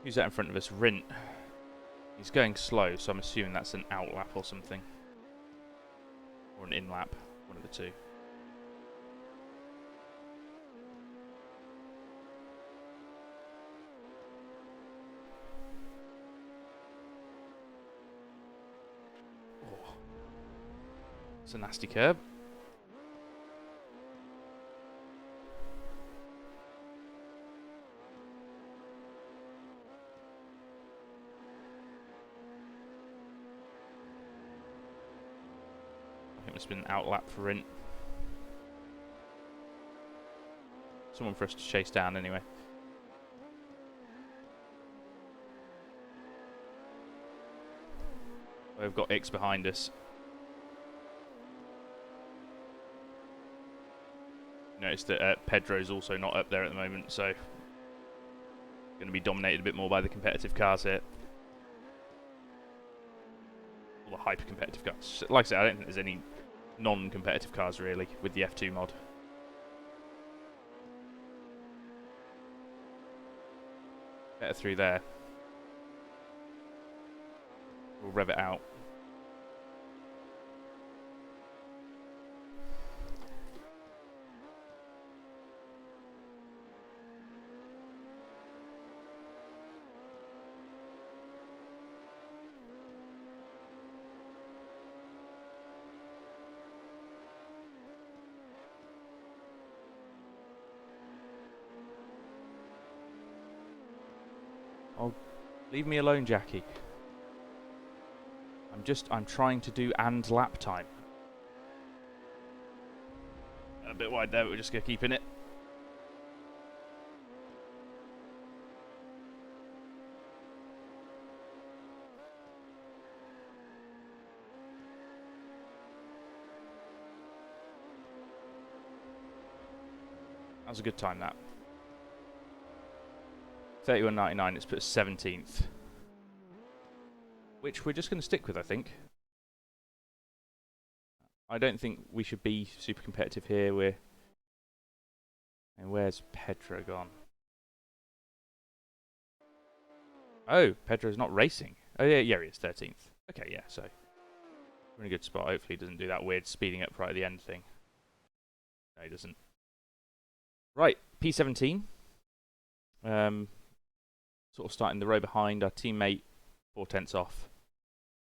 Who's that in front of us? Rint. He's going slow, so I'm assuming that's an out lap or something. Or an in lap, one of the two. Oh. It's a nasty curb. It's been an out lap for Rint. Someone for us to chase down anyway. We've got X behind us. Notice that Pedro's also not up there at the moment, so going to be dominated a bit more by the competitive cars here. All the hyper competitive cars. Like I said, I don't think there's any non-competitive cars really with the F2 mod. Better through there. We'll rev it out. Oh, leave me alone, Jackie. I'm trying to do and lap time. A bit wide there, but we're just going to keep in it. That was a good time, that. 31.99, it's put us 17th. Which we're just going to stick with, I think. I don't think we should be super competitive here. And where's Pedro gone? Oh, Pedro's not racing. Oh, yeah, he is, 13th. Okay, yeah, so we're in a good spot. Hopefully he doesn't do that weird speeding up right at the end thing. No, he doesn't. Right, P17. Sort of starting the row behind. Our teammate 4/10 off.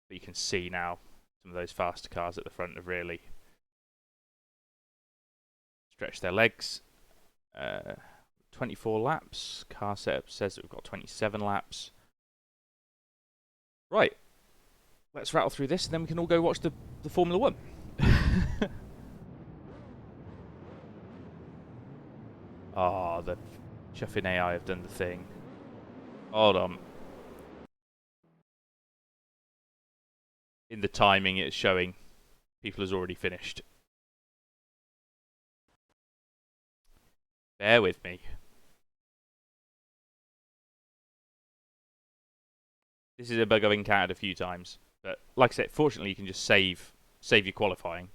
But you can see now some of those faster cars at the front have really stretched their legs. 24 laps. Car setup says that we've got 27 laps. Right. Let's rattle through this and then we can all go watch the Formula 1. Oh, the chuffing AI have done the thing. Hold on. In the timing it's showing people has already finished. Bear with me. This is a bug I've encountered a few times. But like I said, fortunately you can just save your qualifying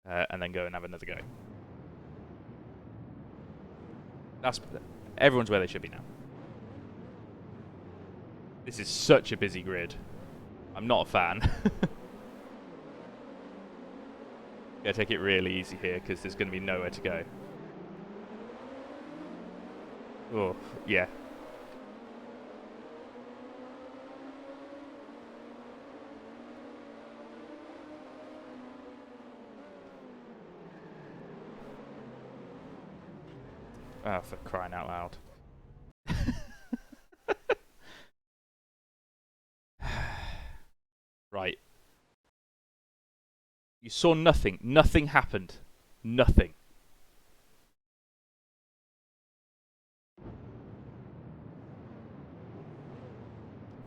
and then go and have another go. Everyone's where they should be now. This is such a busy grid. I'm not a fan. Gotta take it really easy here because there's going to be nowhere to go. Oh, yeah. Oh, for crying out loud. Right. You saw nothing. Nothing happened. Nothing.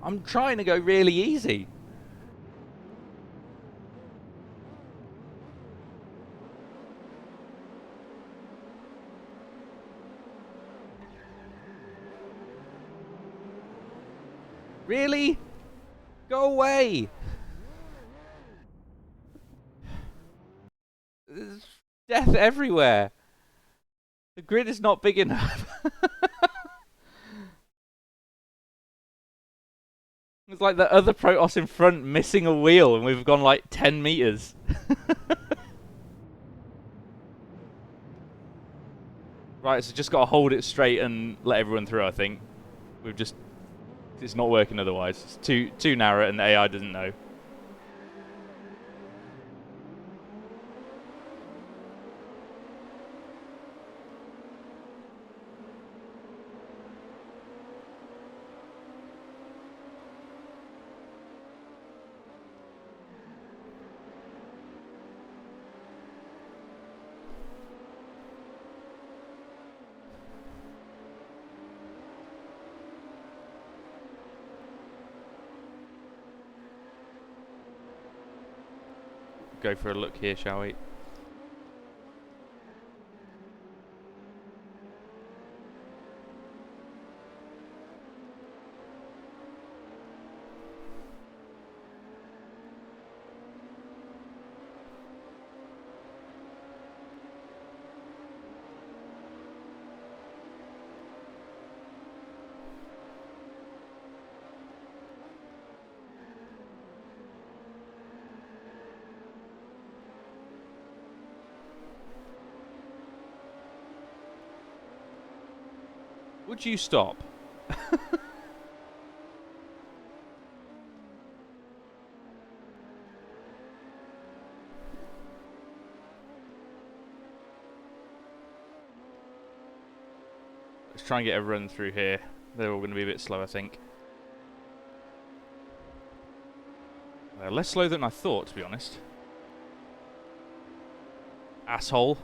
I'm trying to go really easy. Really? Go away. There's death everywhere. The grid is not big enough. It's like the other Protoss in front missing a wheel and we've gone like 10 meters. Right, so just got to hold it straight and let everyone through, I think. It's not working otherwise. It's too narrow and the AI doesn't know. Go for a look here, shall we? Would you stop? Let's try and get a run through here. They're all going to be a bit slow, I think. Less slow than I thought, to be honest. Asshole.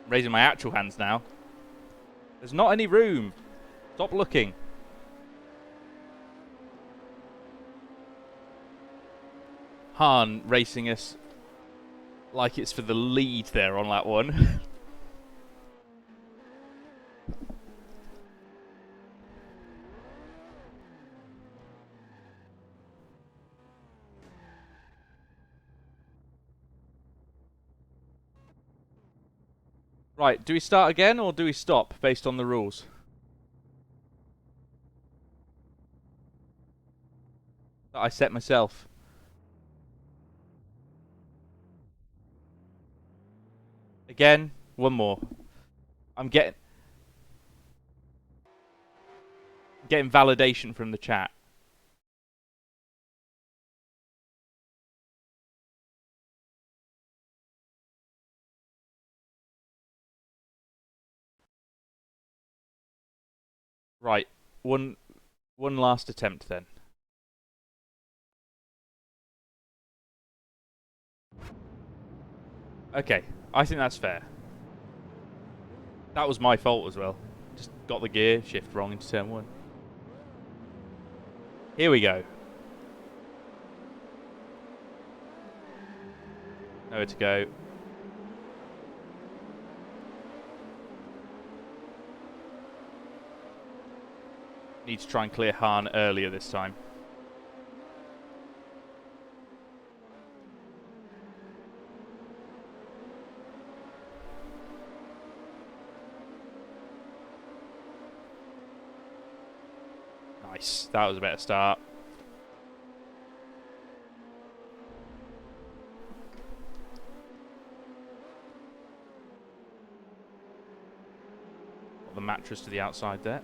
I'm raising my actual hands now. There's not any room. Stop looking. Hahn racing us like it's for the lead there on that one. Right, do we start again or do we stop based on the rules? That I set myself. Again, one more. I'm getting validation from the chat. Right, one last attempt then. Okay, I think that's fair. That was my fault as well. Just got the gear shift wrong into turn 1. Here we go. Nowhere to go. Need to try and clear Hahn earlier this time. Nice. That was a better start. Got the mattress to the outside there.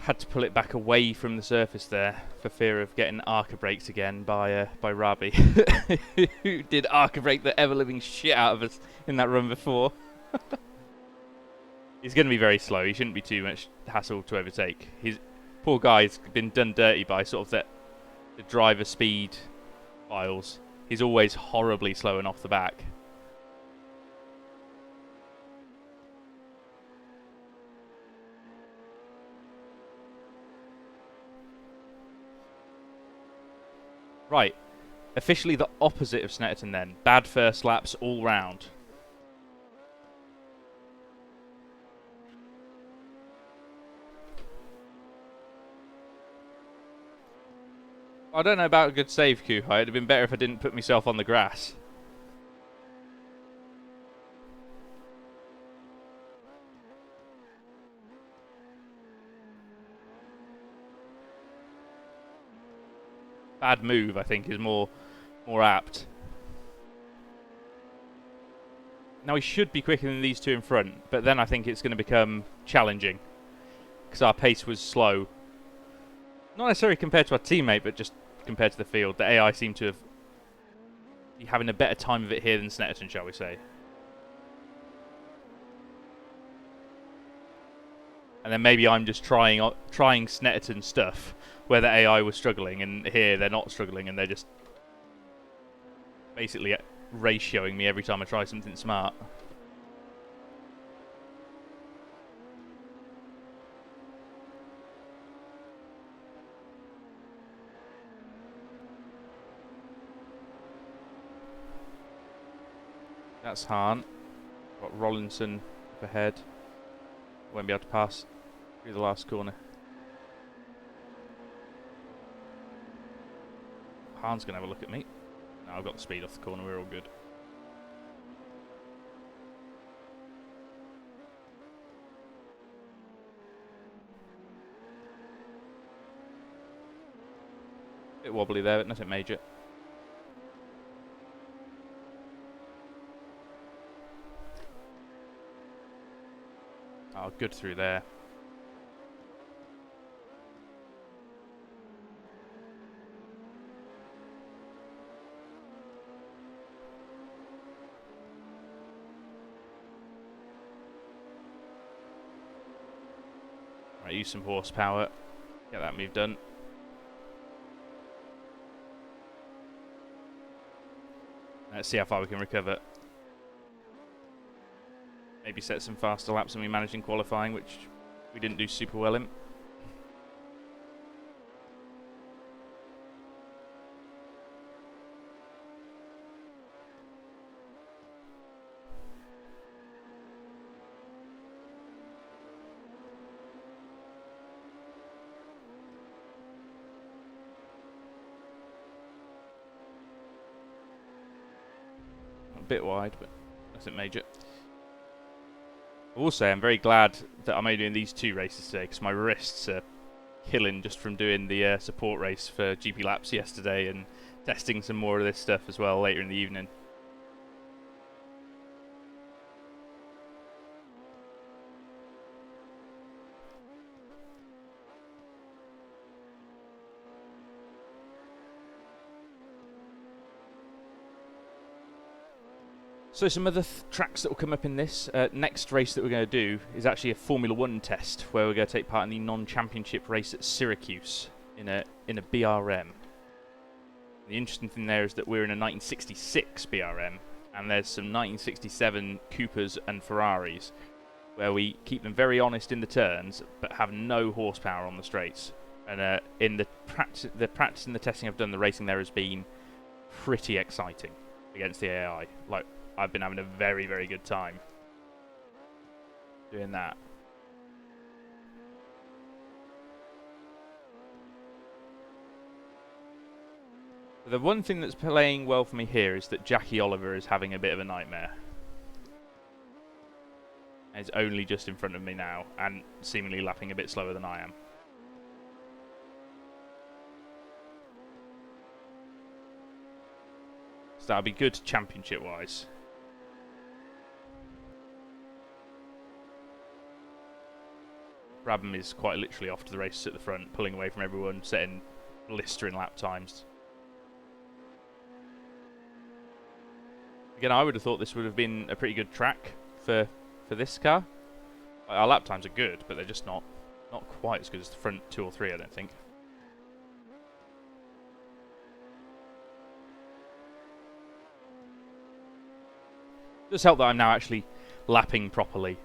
Had to pull it back away from the surface there for fear of getting Arca brakes again by Rabi, who did Arca brake the ever-living shit out of us in that run before. He's going to be very slow. He shouldn't be too much hassle to overtake. His poor guy's been done dirty by sort of the driver speed files. He's always horribly slow and off the back. Right, officially the opposite of Snetterton then. Bad first laps all round. I don't know about a good save queue. It'd have been better if I didn't put myself on the grass. Bad move, I think, is more apt. Now, he should be quicker than these two in front, but then I think it's going to become challenging because our pace was slow. Not necessarily compared to our teammate, but just compared to the field. The AI seem to be having a better time of it here than Snetterton, shall we say. And then maybe I'm just trying Snetterton stuff where the AI was struggling, and here they're not struggling, and they're just basically ratioing me every time I try something smart. That's Hahn. Got Rollinson up ahead. Won't be able to pass through the last corner. Hahn's going to have a look at me. No, I've got the speed off the corner. We're all good. Bit wobbly there, but nothing major. Oh, good through there. Right, use some horsepower. Get that move done. Let's see how far we can recover. Maybe set some faster laps than we managed in qualifying, which we didn't do super well in. A bit wide, but nothing major. Also, I'm very glad that I'm only doing these 2 races today, because my wrists are killing just from doing the support race for GP Laps yesterday and testing some more of this stuff as well later in the evening. So some other tracks that will come up in this next race that we're going to do is actually a Formula 1 test, where we're going to take part in the non-championship race at Syracuse in a BRM. The interesting thing there is that we're in a 1966 BRM, and there's some 1967 Coopers and Ferraris, where we keep them very honest in the turns, but have no horsepower on the straights. And in the practice and the testing I've done, the racing there has been pretty exciting against the AI. Like, I've been having a very, very good time doing that. The one thing that's playing well for me here is that Jackie Oliver is having a bit of a nightmare. He's only just in front of me now, and seemingly lapping a bit slower than I am. So that'll be good championship-wise. Brabham is quite literally off to the races at the front, pulling away from everyone, setting blistering lap times. Again, I would have thought this would have been a pretty good track for this car. Our lap times are good, but they're just not quite as good as the front 2 or 3, I don't think. It does help that I'm now actually lapping properly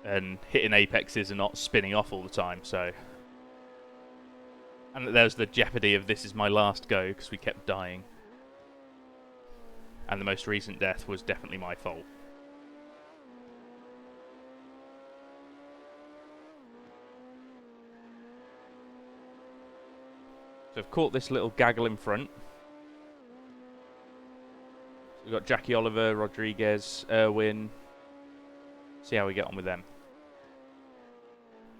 and hitting apexes and not spinning off all the time, so... And there's the jeopardy of this is my last go, because we kept dying. And the most recent death was definitely my fault. So I've caught this little gaggle in front. So we've got Jackie Oliver, Rodriguez, Irwin. See how we get on with them.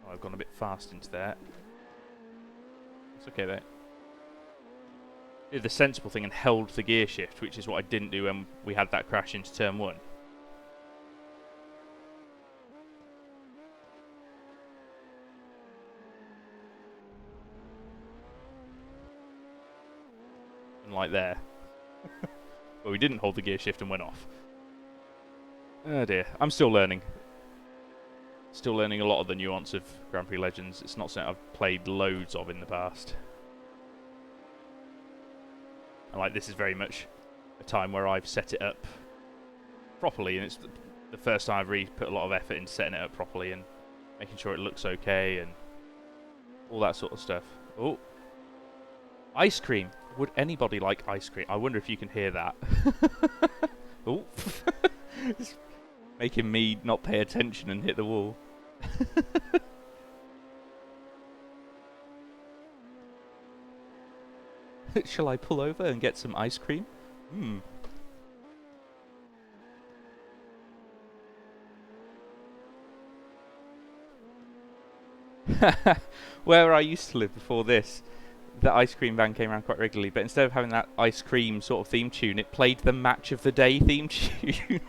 Oh, I've gone a bit fast into there. It's okay though. Did the sensible thing and held the gear shift, which is what I didn't do when we had that crash into turn 1. And like there. But we didn't hold the gear shift and went off. Oh dear, I'm still learning. Still learning a lot of the nuance of Grand Prix Legends. It's not something I've played loads of in the past. And like, this is very much a time where I've set it up properly, and it's the first time I've really put a lot of effort into setting it up properly and making sure it looks okay and all that sort of stuff. Oh, ice cream. Would anybody like ice cream? I wonder if you can hear that. Oh, it's making me not pay attention and hit the wall. Shall I pull over and get some ice cream? Where I used to live before this, the ice cream van came around quite regularly, but instead of having that ice cream sort of theme tune, it played the match of the day theme tune.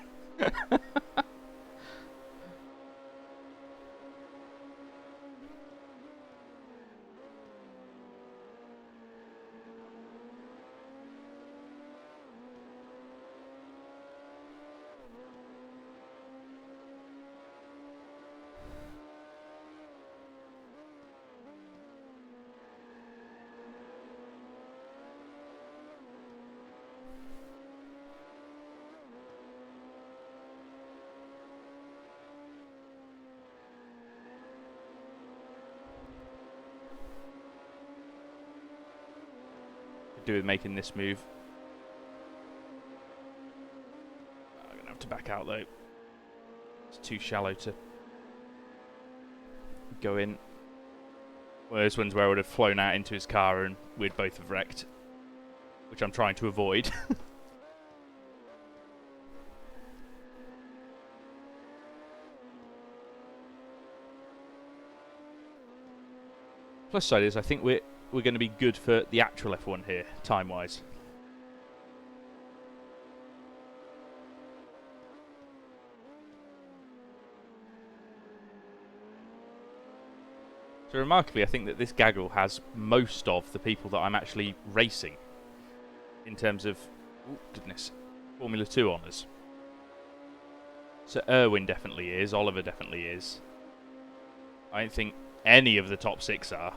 Could do with making this move. I'm gonna have to back out though. It's too shallow to go in. One of those ones where I would have flown out into his car and we'd both have wrecked, which I'm trying to avoid. Plus side is I think we're going to be good for the actual F1 here, time-wise. So remarkably, I think that this gaggle has most of the people that I'm actually racing in terms of, oh goodness, Formula 2 honours. So Erwin definitely is, Oliver definitely is. I don't think any of the top 6 are.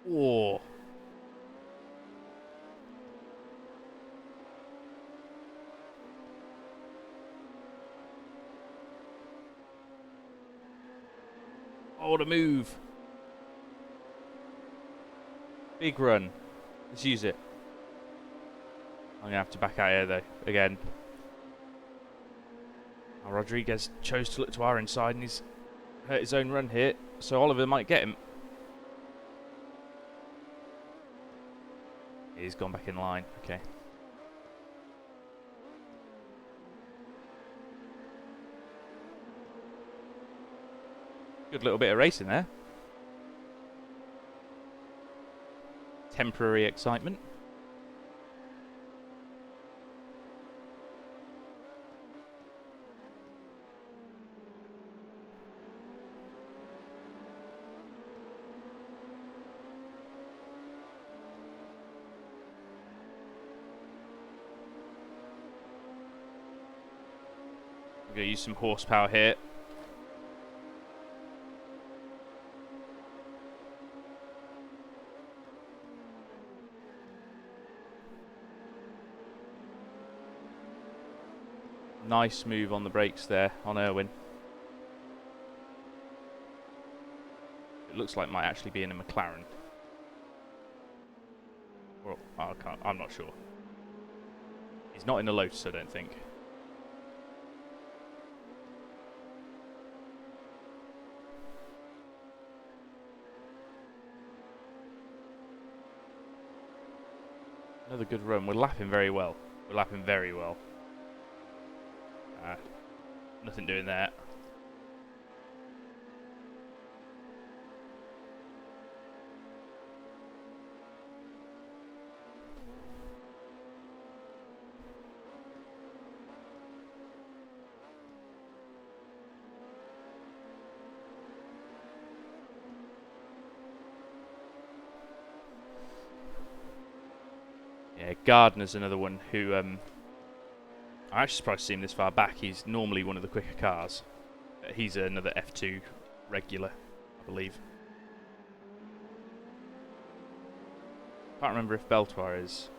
Oh. Oh, the move. Big run. Let's use it. I'm going to have to back out here, though, again. Now, Rodriguez chose to look to our inside, and he's hurt his own run here, so Oliver might get him. He's gone back in line. Okay. Good little bit of racing there. Temporary excitement. We're going to use some horsepower here. Nice move on the brakes there on Erwin. It looks like might actually be in a McLaren. Well, I'm not sure. He's not in a Lotus, I don't think. Another good run. We're lapping very well. We're lapping very well. Nothing doing there. Yeah, Gardner's another one who I'm actually surprised to see him this far back. He's normally one of the quicker cars. He's another F2 regular, I believe. Can't remember if Beltoir is.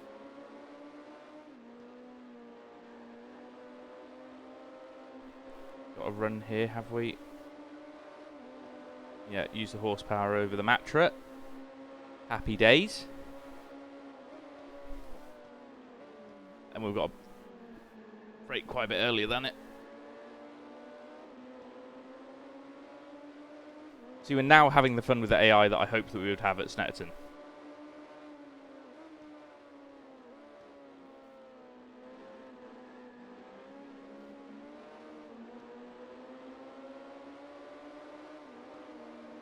Got a run here, have we? Yeah, use the horsepower over the Matra. Happy days. And we've got to brake quite a bit earlier than it. See, we're now having the fun with the AI that I hoped that we would have at Snetterton.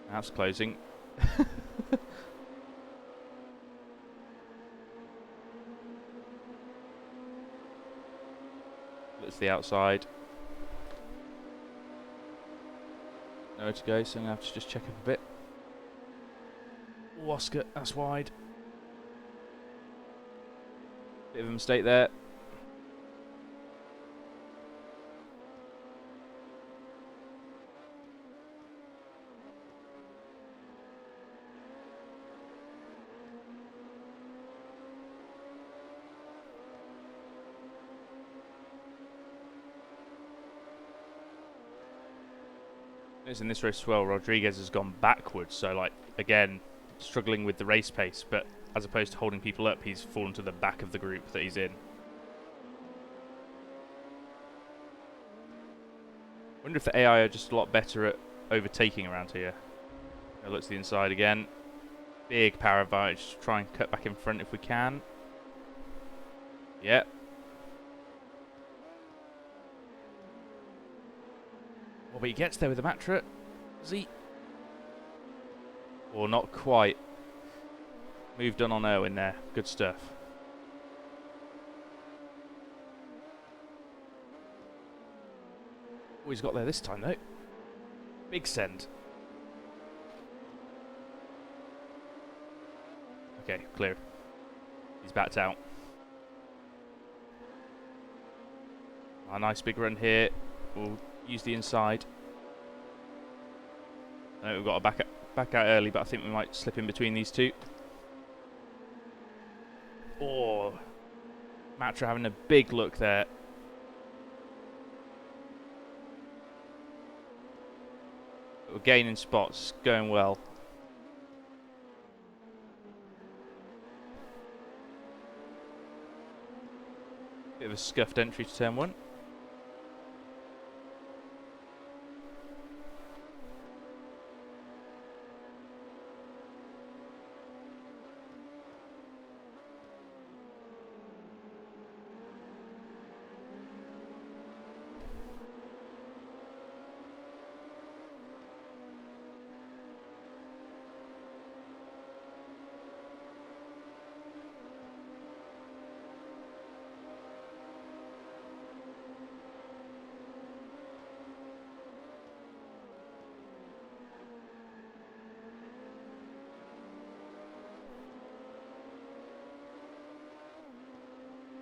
That's closing. That's the outside. Nowhere to go, so I'm going to have to just check up a bit. Oh, Oscar, that's wide. Bit of a mistake there. In this race as well, Rodriguez has gone backwards, so like again struggling with the race pace, but as opposed to holding people up, he's fallen to the back of the group that he's in. Wonder if the AI are just a lot better at overtaking around here. Now look to the inside again. Big power advantage. Try and cut back in front if we can. Yep. Oh, but he gets there with the Matra. Does he? Or not quite. Moved on Owen there. Good stuff. Oh, he's got there this time, though. Big send. Okay, clear. He's backed out. A nice big run here. We'll use the inside. I know we've got to back out early, but I think we might slip in between these two. Oh, Matra having a big look there. We're gaining spots, going well. Bit of a scuffed entry to turn one.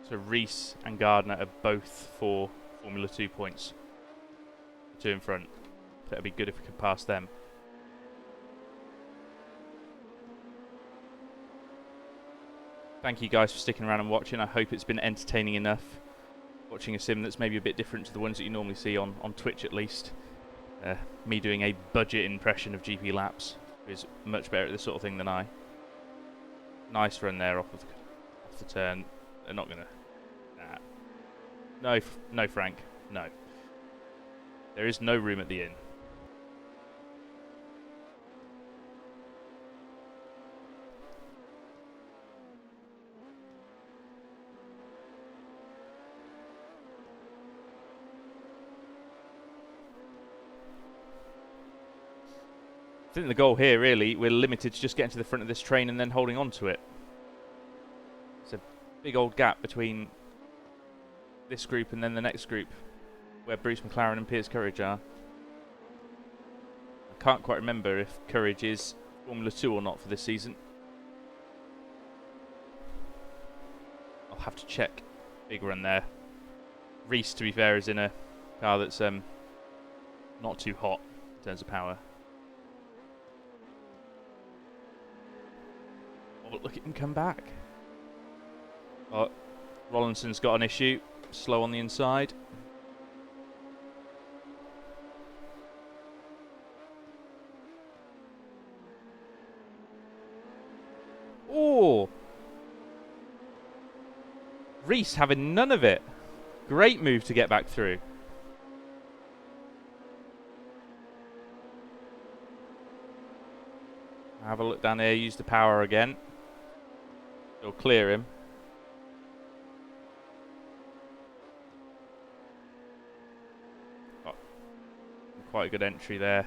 So Reese and Gardner are both for Formula 2 points. 2 in front. That'd be good if we could pass them. Thank you guys for sticking around and watching. I hope it's been entertaining enough. Watching a sim that's maybe a bit different to the ones that you normally see on Twitch at least. Me doing a budget impression of GP laps, who is much better at this sort of thing than I. Nice run there off the turn. They're not gonna. Nah. No, Frank. No. There is no room at the inn. I think the goal here, really, we're limited to just getting to the front of this train and then holding on to it. It's a big old gap between this group and then the next group, where Bruce McLaren and Piers Courage are. I can't quite remember if Courage is Formula 2 or not for this season. I'll have to check. Big run there. Reese, to be fair, is in a car that's not too hot in terms of power. Oh, look at him come back. Oh, Rollinson's got an issue. Slow on the inside. Oh! Reese having none of it. Great move to get back through. Have a look down here. Use the power again. It'll clear him. Oh, quite a good entry there.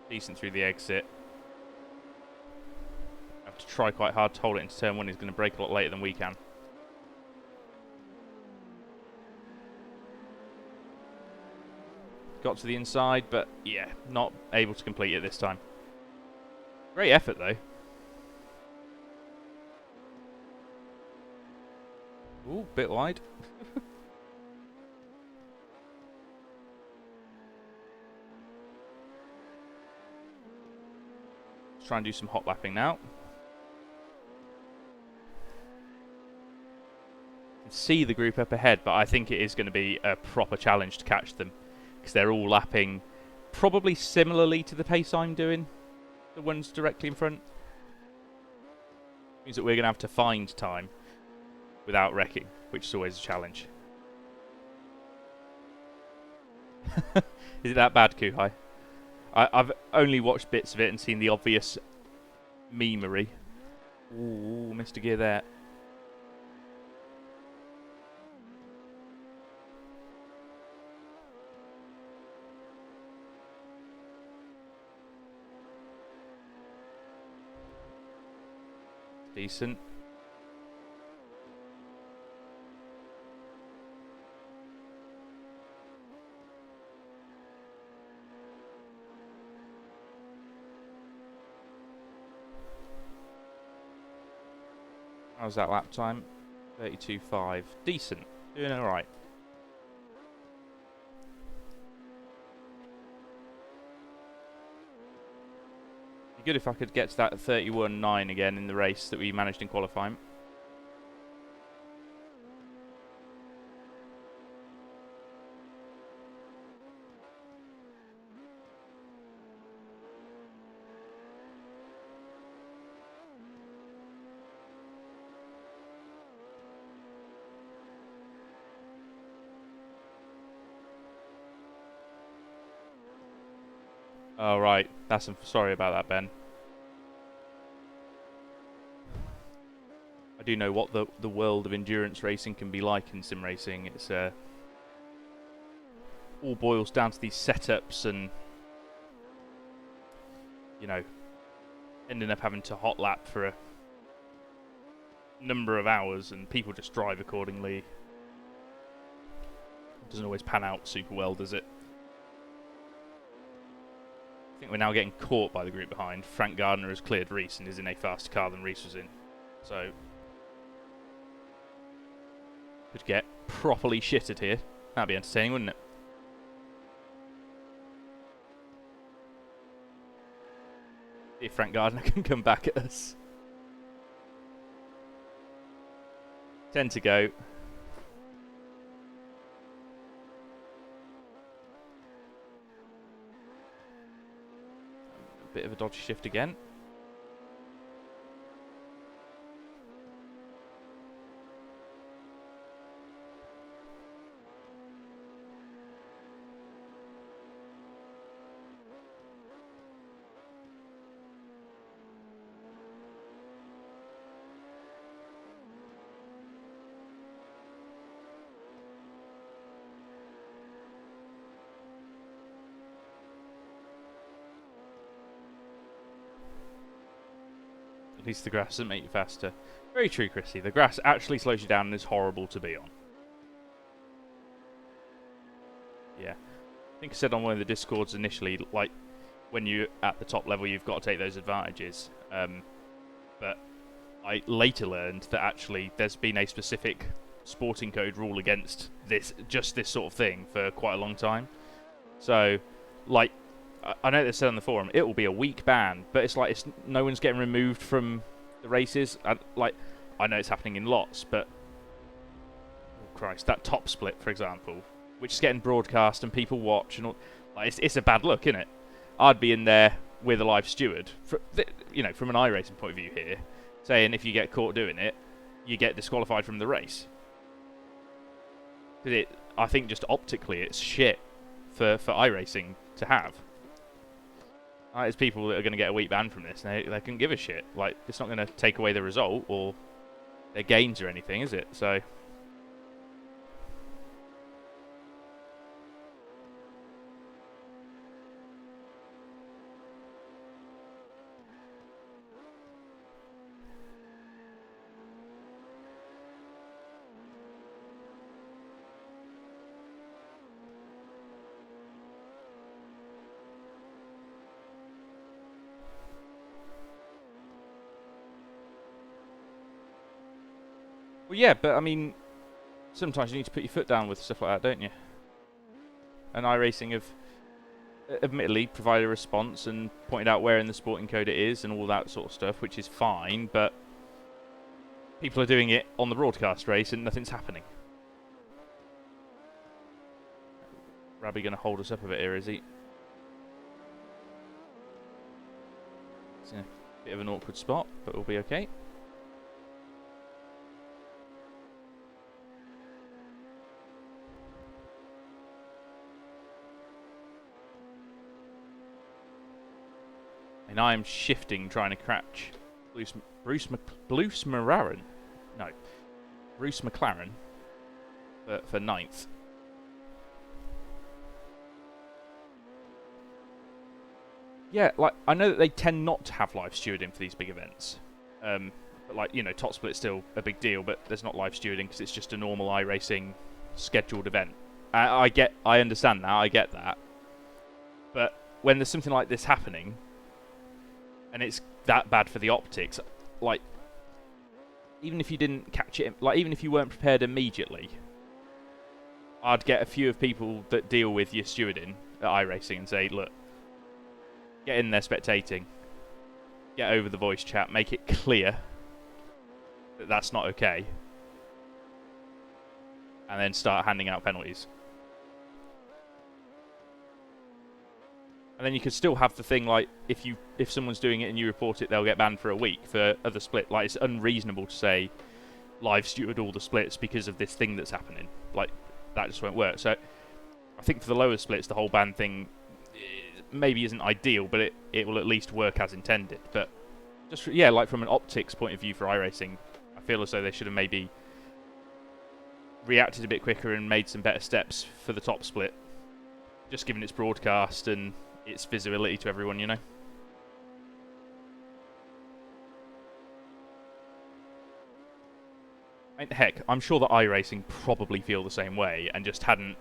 Decent through the exit. Have to try quite hard to hold it into turn one. He's going to brake a lot later than we can. Got to the inside, but yeah, not able to complete it this time. Great effort though. Ooh, bit wide. Let's try and do some hot lapping now. You can see the group up ahead, but I think it is going to be a proper challenge to catch them, because they're all lapping probably similarly to the pace I'm doing, the ones directly in front. Means that we're going to have to find time without wrecking, which is always a challenge. Is it that bad, Kuhai? I've only watched bits of it and seen the obvious memery. Ooh, missed a gear there. Decent. How's that lap time? 32.5. Decent. Doing alright. Be good if I could get to that 31.9 again in the race that we managed in qualifying. Oh, right. Sorry about that, Ben. I do know what the world of endurance racing can be like in sim racing. It's all boils down to these setups and, you know, ending up having to hot lap for a number of hours, and people just drive accordingly. It doesn't always pan out super well, does it? I think we're now getting caught by the group behind. Frank Gardner has cleared Reese and is in a faster car than Reese was in. So, could get properly shitted here. That'd be entertaining, wouldn't it? See if Frank Gardner can come back at us. 10 to go. A bit of a dodgy shift again. At least the grass doesn't make you faster. Very true, Chrissy. The grass actually slows you down and is horrible to be on. Yeah. I think I said on one of the Discords initially, like, when you're at the top level, you've got to take those advantages. But I later learned that actually there's been a specific sporting code rule against just this sort of thing for quite a long time. So, like, I know they said on the forum, it will be a week ban, but it's like no one's getting removed from the races. I know it's happening in lots, but oh Christ, that top split, for example, which is getting broadcast and people watch, and all, like, it's a bad look, isn't it? I'd be in there with a live steward, you know, from an iRacing point of view here, saying if you get caught doing it, you get disqualified from the race. Because I think just optically, it's shit for iRacing to have. There's people that are going to get a week ban from this, and they couldn't give a shit. Like, it's not going to take away the result or their gains or anything, is it? So, well, yeah, but I mean, sometimes you need to put your foot down with stuff like that, don't you? And iRacing have admittedly provided a response and pointed out where in the sporting code it is and all that sort of stuff, which is fine, but people are doing it on the broadcast race and nothing's happening. Rabbi going to hold us up a bit here, is he? It's in a bit of an awkward spot, but we'll be okay. And I am shifting, trying to catch Bruce McLaren. No, Bruce McLaren for 9th. Yeah, like, I know that they tend not to have live stewarding for these big events. But, like, you know, top split's still a big deal, but there's not live stewarding because it's just a normal iRacing scheduled event. I understand now, I get that. But when there's something like this happening, and it's that bad for the optics, like, even if you didn't catch it, like, even if you weren't prepared immediately, I'd get a few of people that deal with your stewarding at iRacing and say, look, get in there spectating, get over the voice chat, make it clear that that's not okay, and then start handing out penalties. And then you could still have the thing like, if someone's doing it and you report it, they'll get banned for a week for other split. Like, it's unreasonable to say live steward all the splits because of this thing that's happening. Like, that just won't work. So I think for the lower splits, the whole ban thing maybe isn't ideal, but it will at least work as intended. But just yeah, like from an optics point of view for iRacing, I feel as though they should have maybe reacted a bit quicker and made some better steps for the top split, just given its broadcast and its visibility to everyone, you know. I mean, heck, I'm sure that iRacing probably feel the same way and just hadn't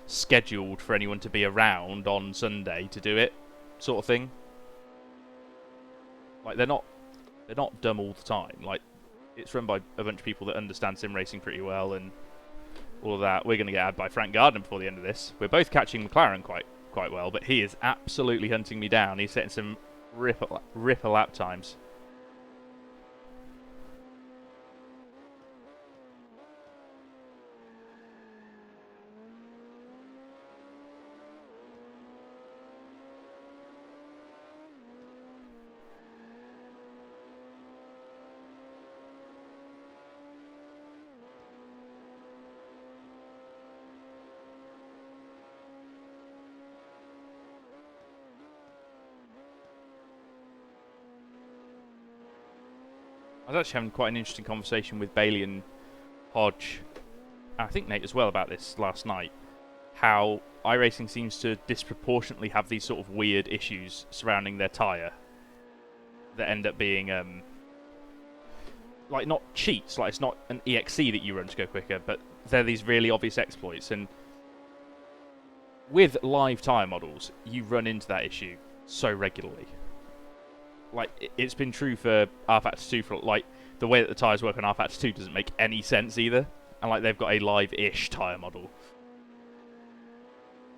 scheduled for anyone to be around on Sunday to do it, sort of thing. Like, they're not dumb all the time. Like, it's run by a bunch of people that understand sim racing pretty well and all of that. We're going to get ad by Frank Gardner before the end of this. We're both catching McLaren quite well, but he is absolutely hunting me down. He's setting some ripper lap times. I was actually having quite an interesting conversation with Bailey and Hodge, and I think Nate as well, about this last night. How iRacing seems to disproportionately have these sort of weird issues surrounding their tyre that end up being, like, not cheats, like it's not an EXE that you run to go quicker, but they're these really obvious exploits. And with live tyre models, you run into that issue so regularly. Like, it's been true for rFactor 2 for, like, the way that the tyres work on rFactor 2 doesn't make any sense either. And, like, they've got a live-ish tyre model.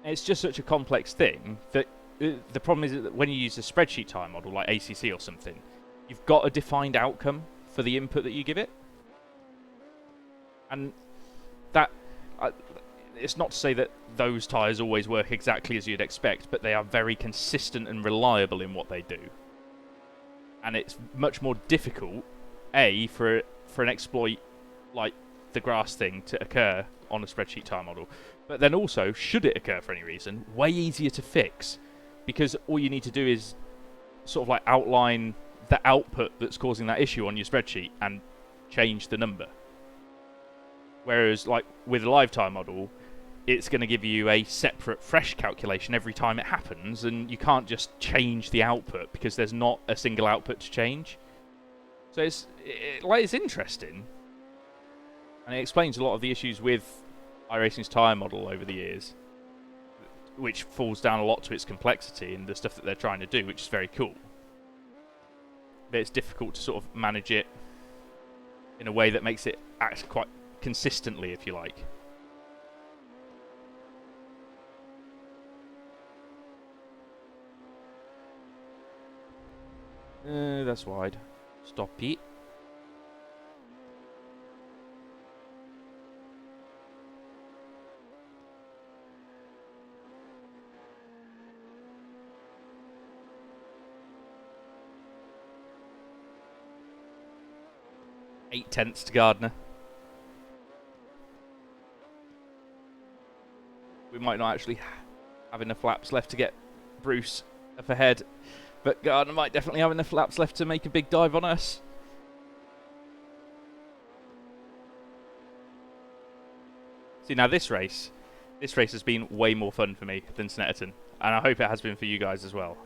And it's just such a complex thing that the problem is that when you use a spreadsheet tyre model, like ACC or something, you've got a defined outcome for the input that you give it. And that... it's not to say that those tyres always work exactly as you'd expect, but they are very consistent and reliable in what they do. And it's much more difficult, for an exploit like the grass thing to occur on a spreadsheet tyre model. But then also, should it occur for any reason, way easier to fix. Because all you need to do is sort of like outline the output that's causing that issue on your spreadsheet and change the number. Whereas like with a live time model, it's going to give you a separate fresh calculation every time it happens, and you can't just change the output because there's not a single output to change. So it's interesting, and it explains a lot of the issues with iRacing's tyre model over the years, which falls down a lot to its complexity and the stuff that they're trying to do, which is very cool. But it's difficult to sort of manage it in a way that makes it act quite consistently, if you like. That's wide. Stop it. Eight tenths to Gardner. We might not actually have enough laps left to get Bruce up ahead, but Gardner might definitely have enough laps left to make a big dive on us. See, now this race has been way more fun for me than Snetterton, and I hope it has been for you guys as well.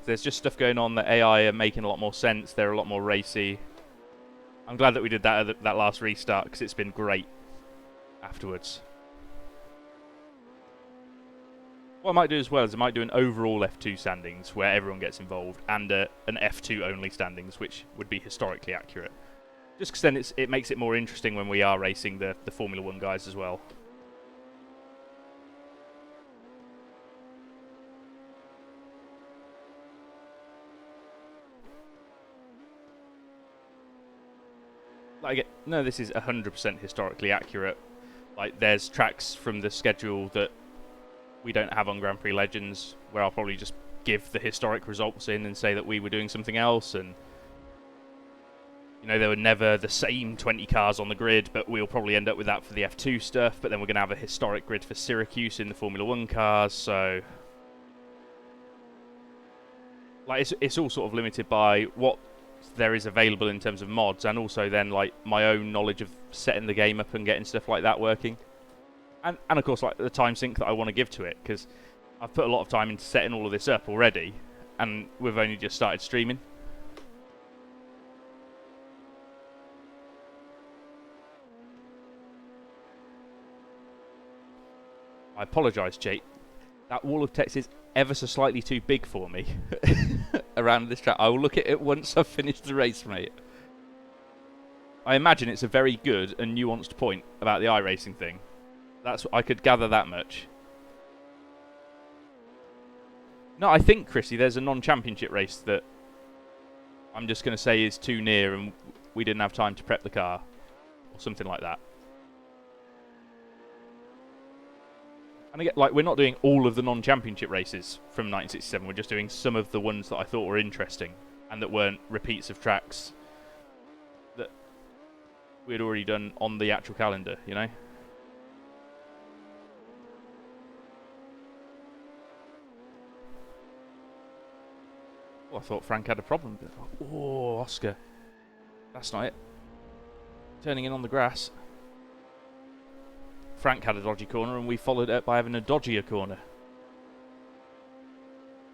There's just stuff going on that AI are making a lot more sense. They're a lot more racy. I'm glad that we did that at that last restart, because it's been great afterwards. What I might do as well is I might do an overall F2 standings where everyone gets involved, and an F2 only standings, which would be historically accurate. Just because then it makes it more interesting when we are racing the Formula 1 guys as well. Like, no, this is 100% historically accurate. Like, there's tracks from the schedule that we don't have on Grand Prix Legends, where I'll probably just give the historic results in and say that we were doing something else, and you know, there were never the same 20 cars on the grid, but we'll probably end up with that for the F2 stuff, but then we're going to have a historic grid for Syracuse in the Formula 1 cars, so like it's all sort of limited by what there is available in terms of mods, and also then like my own knowledge of setting the game up and getting stuff like that working. And of course, like the time sink that I want to give to it, because I've put a lot of time into setting all of this up already, and we've only just started streaming. I apologise, Jake. That wall of text is ever so slightly too big for me around this track. I will look at it once I've finished the race, mate. I imagine it's a very good and nuanced point about the iRacing thing. I could gather that much. No, I think, Chrissy, there's a non-championship race that I'm just going to say is too near and we didn't have time to prep the car. Or something like that. And again, like, we're not doing all of the non-championship races from 1967. We're just doing some of the ones that I thought were interesting and that weren't repeats of tracks that we had already done on the actual calendar, you know? Oh, I thought Frank had a problem. Oh, Oscar. That's not it. Turning in on the grass. Frank had a dodgy corner and we followed it up by having a dodgier corner.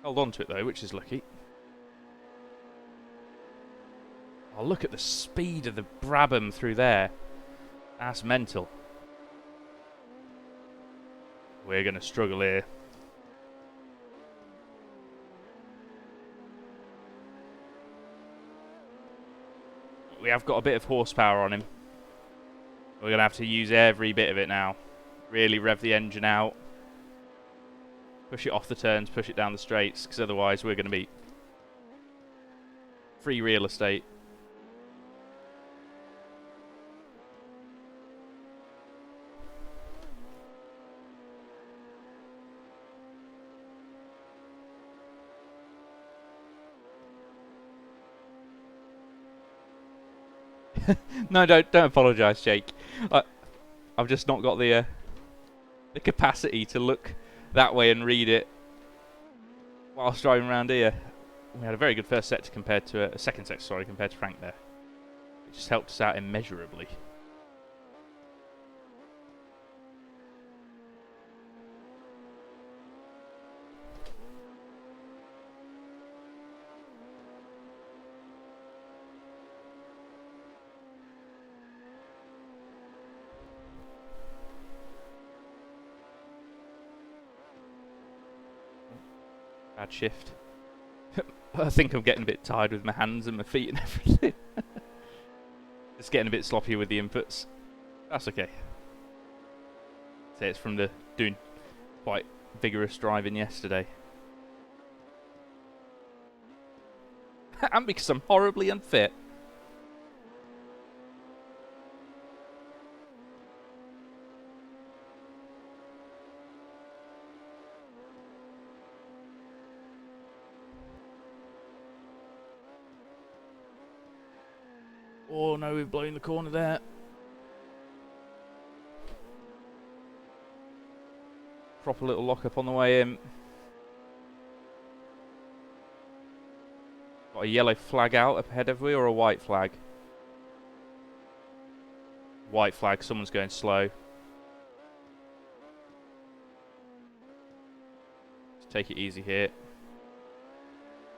Held on to it though, which is lucky. Oh, look at the speed of the Brabham through there. That's mental. We're going to struggle here. We have got a bit of horsepower on him. We're going to have to use every bit of it now. Really rev the engine out. Push it off the turns, push it down the straights, because otherwise we're going to be free real estate. No, don't apologise, Jake. I've just not got the capacity to look that way and read it whilst driving around here. we had a very good first set compared to a second set, sorry, compared to Frank there. It just helped us out immeasurably. Bad shift. I think I'm getting a bit tired with my hands and my feet and everything. Just getting a bit sloppy with the inputs. That's okay. Say it's from the doing quite vigorous driving yesterday. And because I'm horribly unfit. Oh no, we've blown the corner there. Proper little lock up on the way in. Got a yellow flag out up ahead, have we, or a white flag? White flag, someone's going slow. Just take it easy here.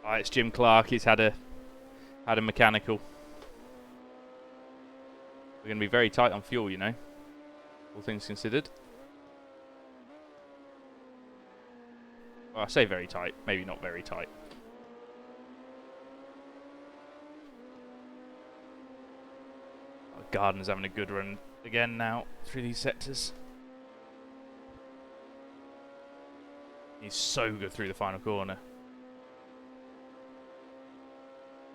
Alright, it's Jim Clark, he's had a mechanical. We're going to be very tight on fuel, you know, all things considered. Well, I say very tight, maybe not very tight. Oh, Gardner's having a good run again now through these sectors. He's so good through the final corner.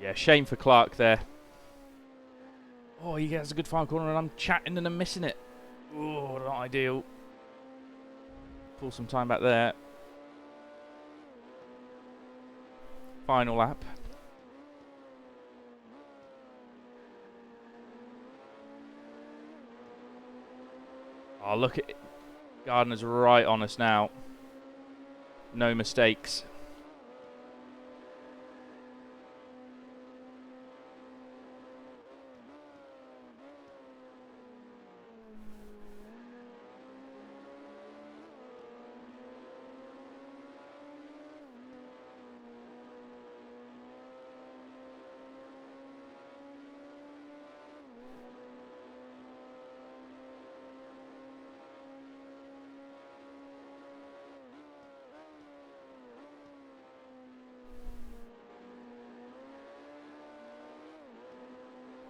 Yeah, shame for Clark there. Oh, he gets a good final corner and I'm chatting and I'm missing it. Oh, not ideal. Pull some time back there. Final lap. Oh, look at it. Gardner's right on us now. No mistakes.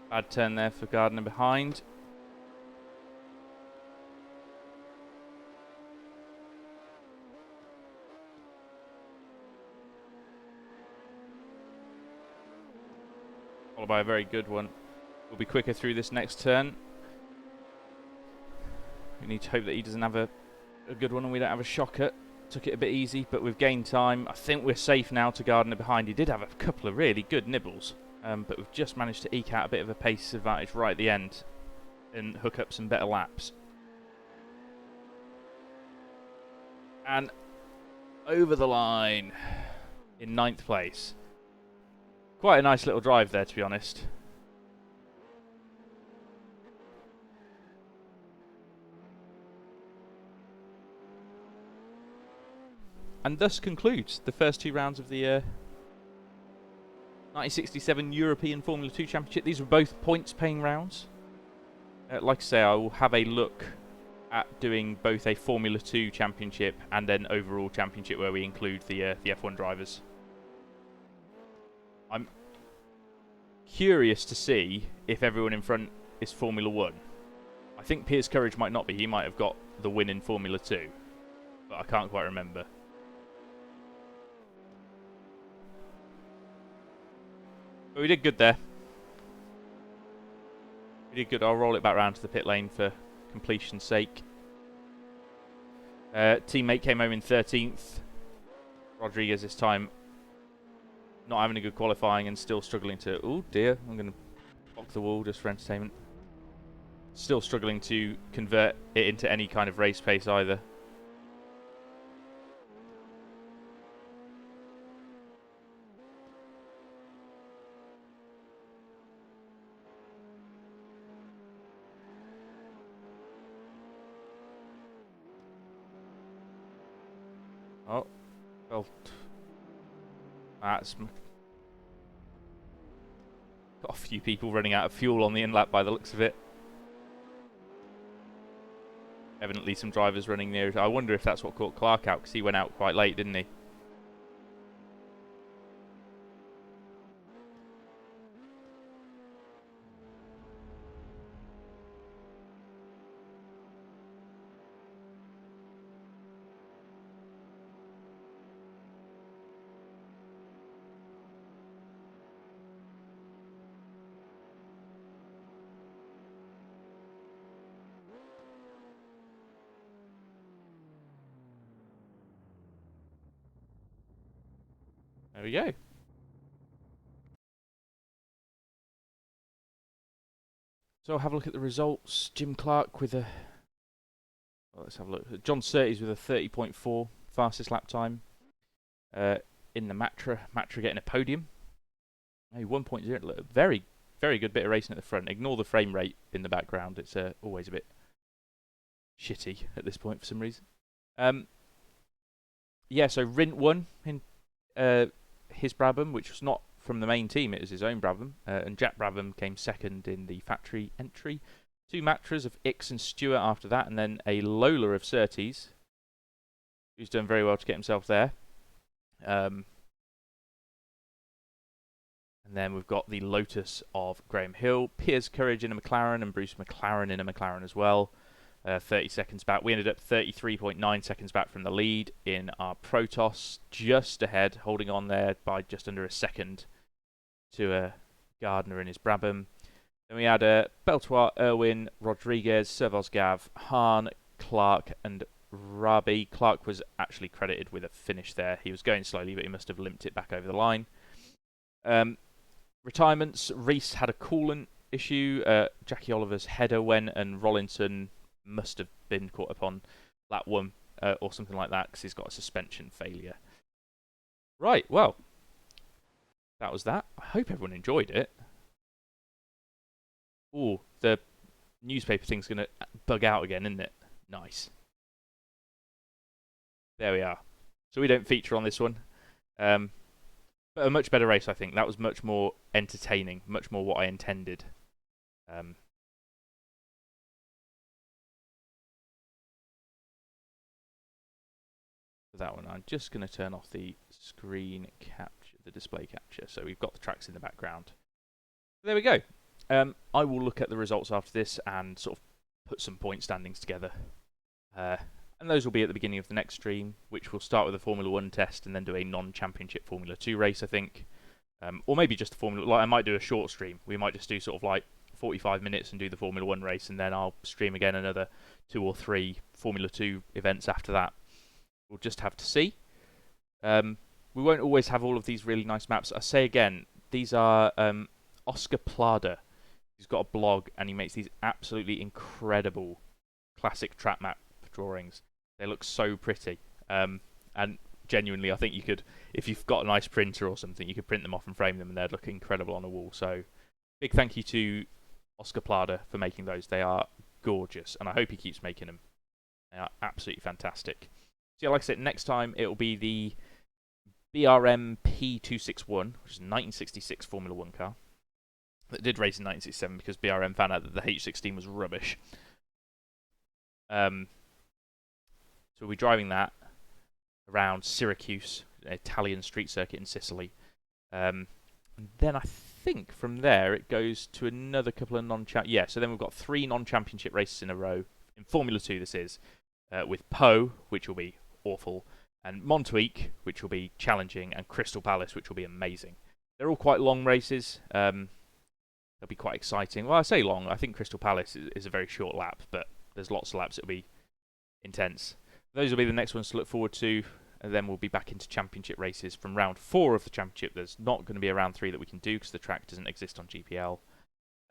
Bad turn there for Gardner behind. Followed by a very good one. We'll be quicker through this next turn. We need to hope that he doesn't have a good one and we don't have a shocker. Took it a bit easy, but we've gained time. I think we're safe now to Gardner behind. He did have a couple of really good nibbles. But we've just managed to eke out a bit of a pace advantage right at the end and hook up some better laps. And over the line in 9th place. Quite a nice little drive there, to be honest. And thus concludes the first 2 rounds of the 1967 European Formula 2 Championship. These were both points-paying rounds. Like I say, I will have a look at doing both a Formula 2 Championship and an overall Championship where we include the F1 drivers. I'm curious to see if everyone in front is Formula 1. I think Piers Courage might not be. He might have got the win in Formula 2. But I can't quite remember. But we did good there. We did good. I'll roll it back round to the pit lane for completion's sake. Teammate came home in 13th. Rodriguez this time not having a good qualifying and still struggling to... Oh dear, I'm going to block the wall just for entertainment. Still struggling to convert it into any kind of race pace either. Oh, well, that's got a few people running out of fuel on the in-lap by the looks of it. Evidently some drivers running near it. I wonder if that's what caught Clark out, because he went out quite late, didn't he? There we go. So I'll have a look at the results. Jim Clark with a... Well, let's have a look. John Surtees with a 30.4 fastest lap time. In the Matra getting a podium. Hey, 1.0. Very, very good bit of racing at the front. Ignore the frame rate in the background. It's always a bit shitty at this point for some reason. Yeah, so Rint won in his Brabham, which was not from the main team, it was his own Brabham, and Jack Brabham came second in the factory entry. 2 Matras of Ix and Stewart after that, and then a Lola of Surtees, who's done very well to get himself there. And then we've got the Lotus of Graham Hill, Piers Courage in a McLaren, and Bruce McLaren in a McLaren as well. 30 seconds back. We ended up 33.9 seconds back from the lead in our Protoss, just ahead, holding on there by just under a second to Gardner in his Brabham. Then we had Beltoir, Irwin, Rodriguez, Servoz-Gav, Hahn, Clark, and Rabi. Clark was actually credited with a finish there. He was going slowly, but he must have limped it back over the line. Retirements. Reese had a coolant issue. Jackie Oliver's header went, and Rollinson must have been caught up on lap 1 or something like that, because he's got a suspension failure. Right, well, that was that. I hope everyone enjoyed it. Ooh, the newspaper thing's going to bug out again, isn't it? Nice. There we are. So we don't feature on this one. But a much better race, I think. That was much more entertaining, much more what I intended. For that one, I'm just going to turn off the screen capture, the display capture, so we've got the tracks in the background. There we go. I will look at the results after this and sort of put some point standings together. And those will be at the beginning of the next stream, which will start with a Formula 1 test and then do a non-championship Formula 2 race, I think. Or maybe just a Formula... Like, I might do a short stream. We might just do sort of like 45 minutes and do the Formula 1 race, and then I'll stream again another 2 or 3 Formula 2 events after that. We'll just have to see. We won't always have all of these really nice maps. I say again, these are Oscar Plada. He's got a blog, and he makes these absolutely incredible classic track map drawings. They look so pretty. And genuinely, I think you could, if you've got a nice printer or something, you could print them off and frame them, and they'd look incredible on a wall. So, big thank you to Oscar Plada for making those. They are gorgeous, and I hope he keeps making them. They are absolutely fantastic. So, yeah, like I said, next time it will be the BRM P261, which is a 1966 Formula 1 car that did race in 1967 because BRM found out that the H16 was rubbish. So we'll be driving that around Syracuse, an Italian street circuit in Sicily. And then I think from there it goes to another couple of so then we've got 3 non-championship races in a row. In Formula 2 this is, with Pau, which will be awful, and Montjuic, which will be challenging, and Crystal Palace, which will be amazing. They're all quite long races. They'll be quite exciting. Well, I say long. I think Crystal Palace is a very short lap, but there's lots of laps that'll be intense. Those will be the next ones to look forward to, and then we'll be back into championship races from round 4 of the championship. There's not going to be a round 3 that we can do because the track doesn't exist on GPL.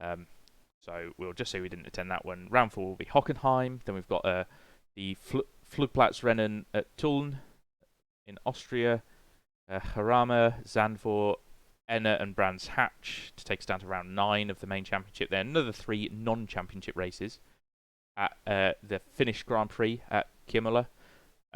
So we'll just say we didn't attend that one. Round 4 will be Hockenheim. Then we've got the Flugplatzrennen at Tulln in Austria, Harama, Zandvoort, Enna and Brands Hatch to take us down to round 9 of the main championship. Then another 3 non-championship races at the Finnish Grand Prix at Kimmela,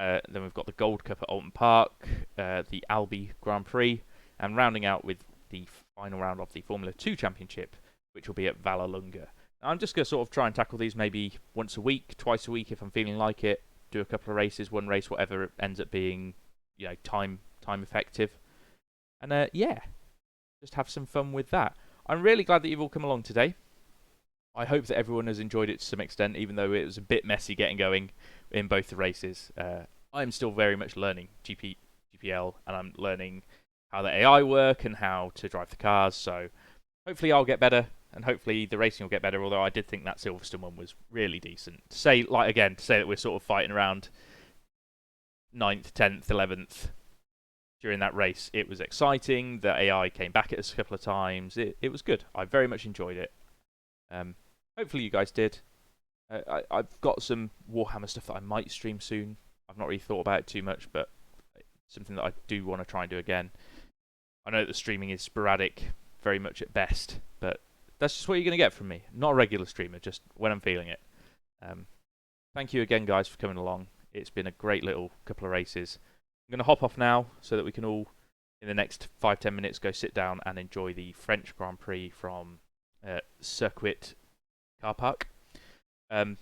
Then we've got the Gold Cup at Alton Park, the Albi Grand Prix, and rounding out with the final round of the Formula 2 Championship, which will be at Vallelunga. I'm just going to sort of try and tackle these maybe once a week, twice a week if I'm feeling like it. Do a couple of races, one race, whatever it ends up being, time effective. And yeah, just have some fun with that. I'm really glad that you've all come along today. I hope that everyone has enjoyed it to some extent, even though it was a bit messy getting going in both the races. I'm still very much learning GPL, and I'm learning how the AI work and how to drive the cars. So hopefully I'll get better, and hopefully the racing will get better. Although I did think that Silverstone one was really decent. To say that we're sort of fighting around 9th, 10th, 11th during that race, it was exciting. The AI came back at us a couple of times. It was good. I very much enjoyed it. Hopefully you guys did. I've got some Warhammer stuff that I might stream soon. I've not really thought about it too much, but something that I do want to try and do again. I know that the streaming is sporadic, very much at best, but that's just what you're going to get from me. Not a regular streamer, just when I'm feeling it. Thank you again, guys, for coming along. It's been a great little couple of races. I'm going to hop off now so that we can all, in the next 5-10 minutes, go sit down and enjoy the French Grand Prix from Circuit Car Park. And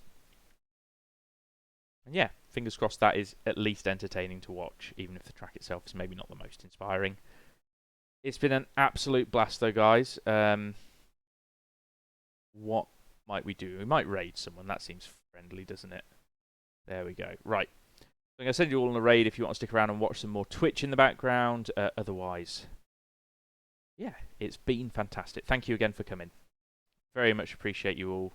yeah, fingers crossed that is at least entertaining to watch, even if the track itself is maybe not the most inspiring. It's been an absolute blast, though, guys. What might we do? We might raid someone. That seems friendly, doesn't it? There we go. Right. I'm going to send you all on a raid if you want to stick around and watch some more Twitch in the background. Otherwise, yeah, it's been fantastic. Thank you again for coming. Very much appreciate you all.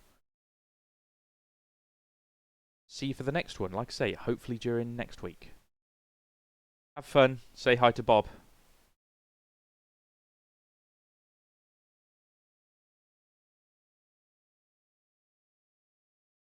See you for the next one. Like I say, hopefully during next week. Have fun. Say hi to Bob.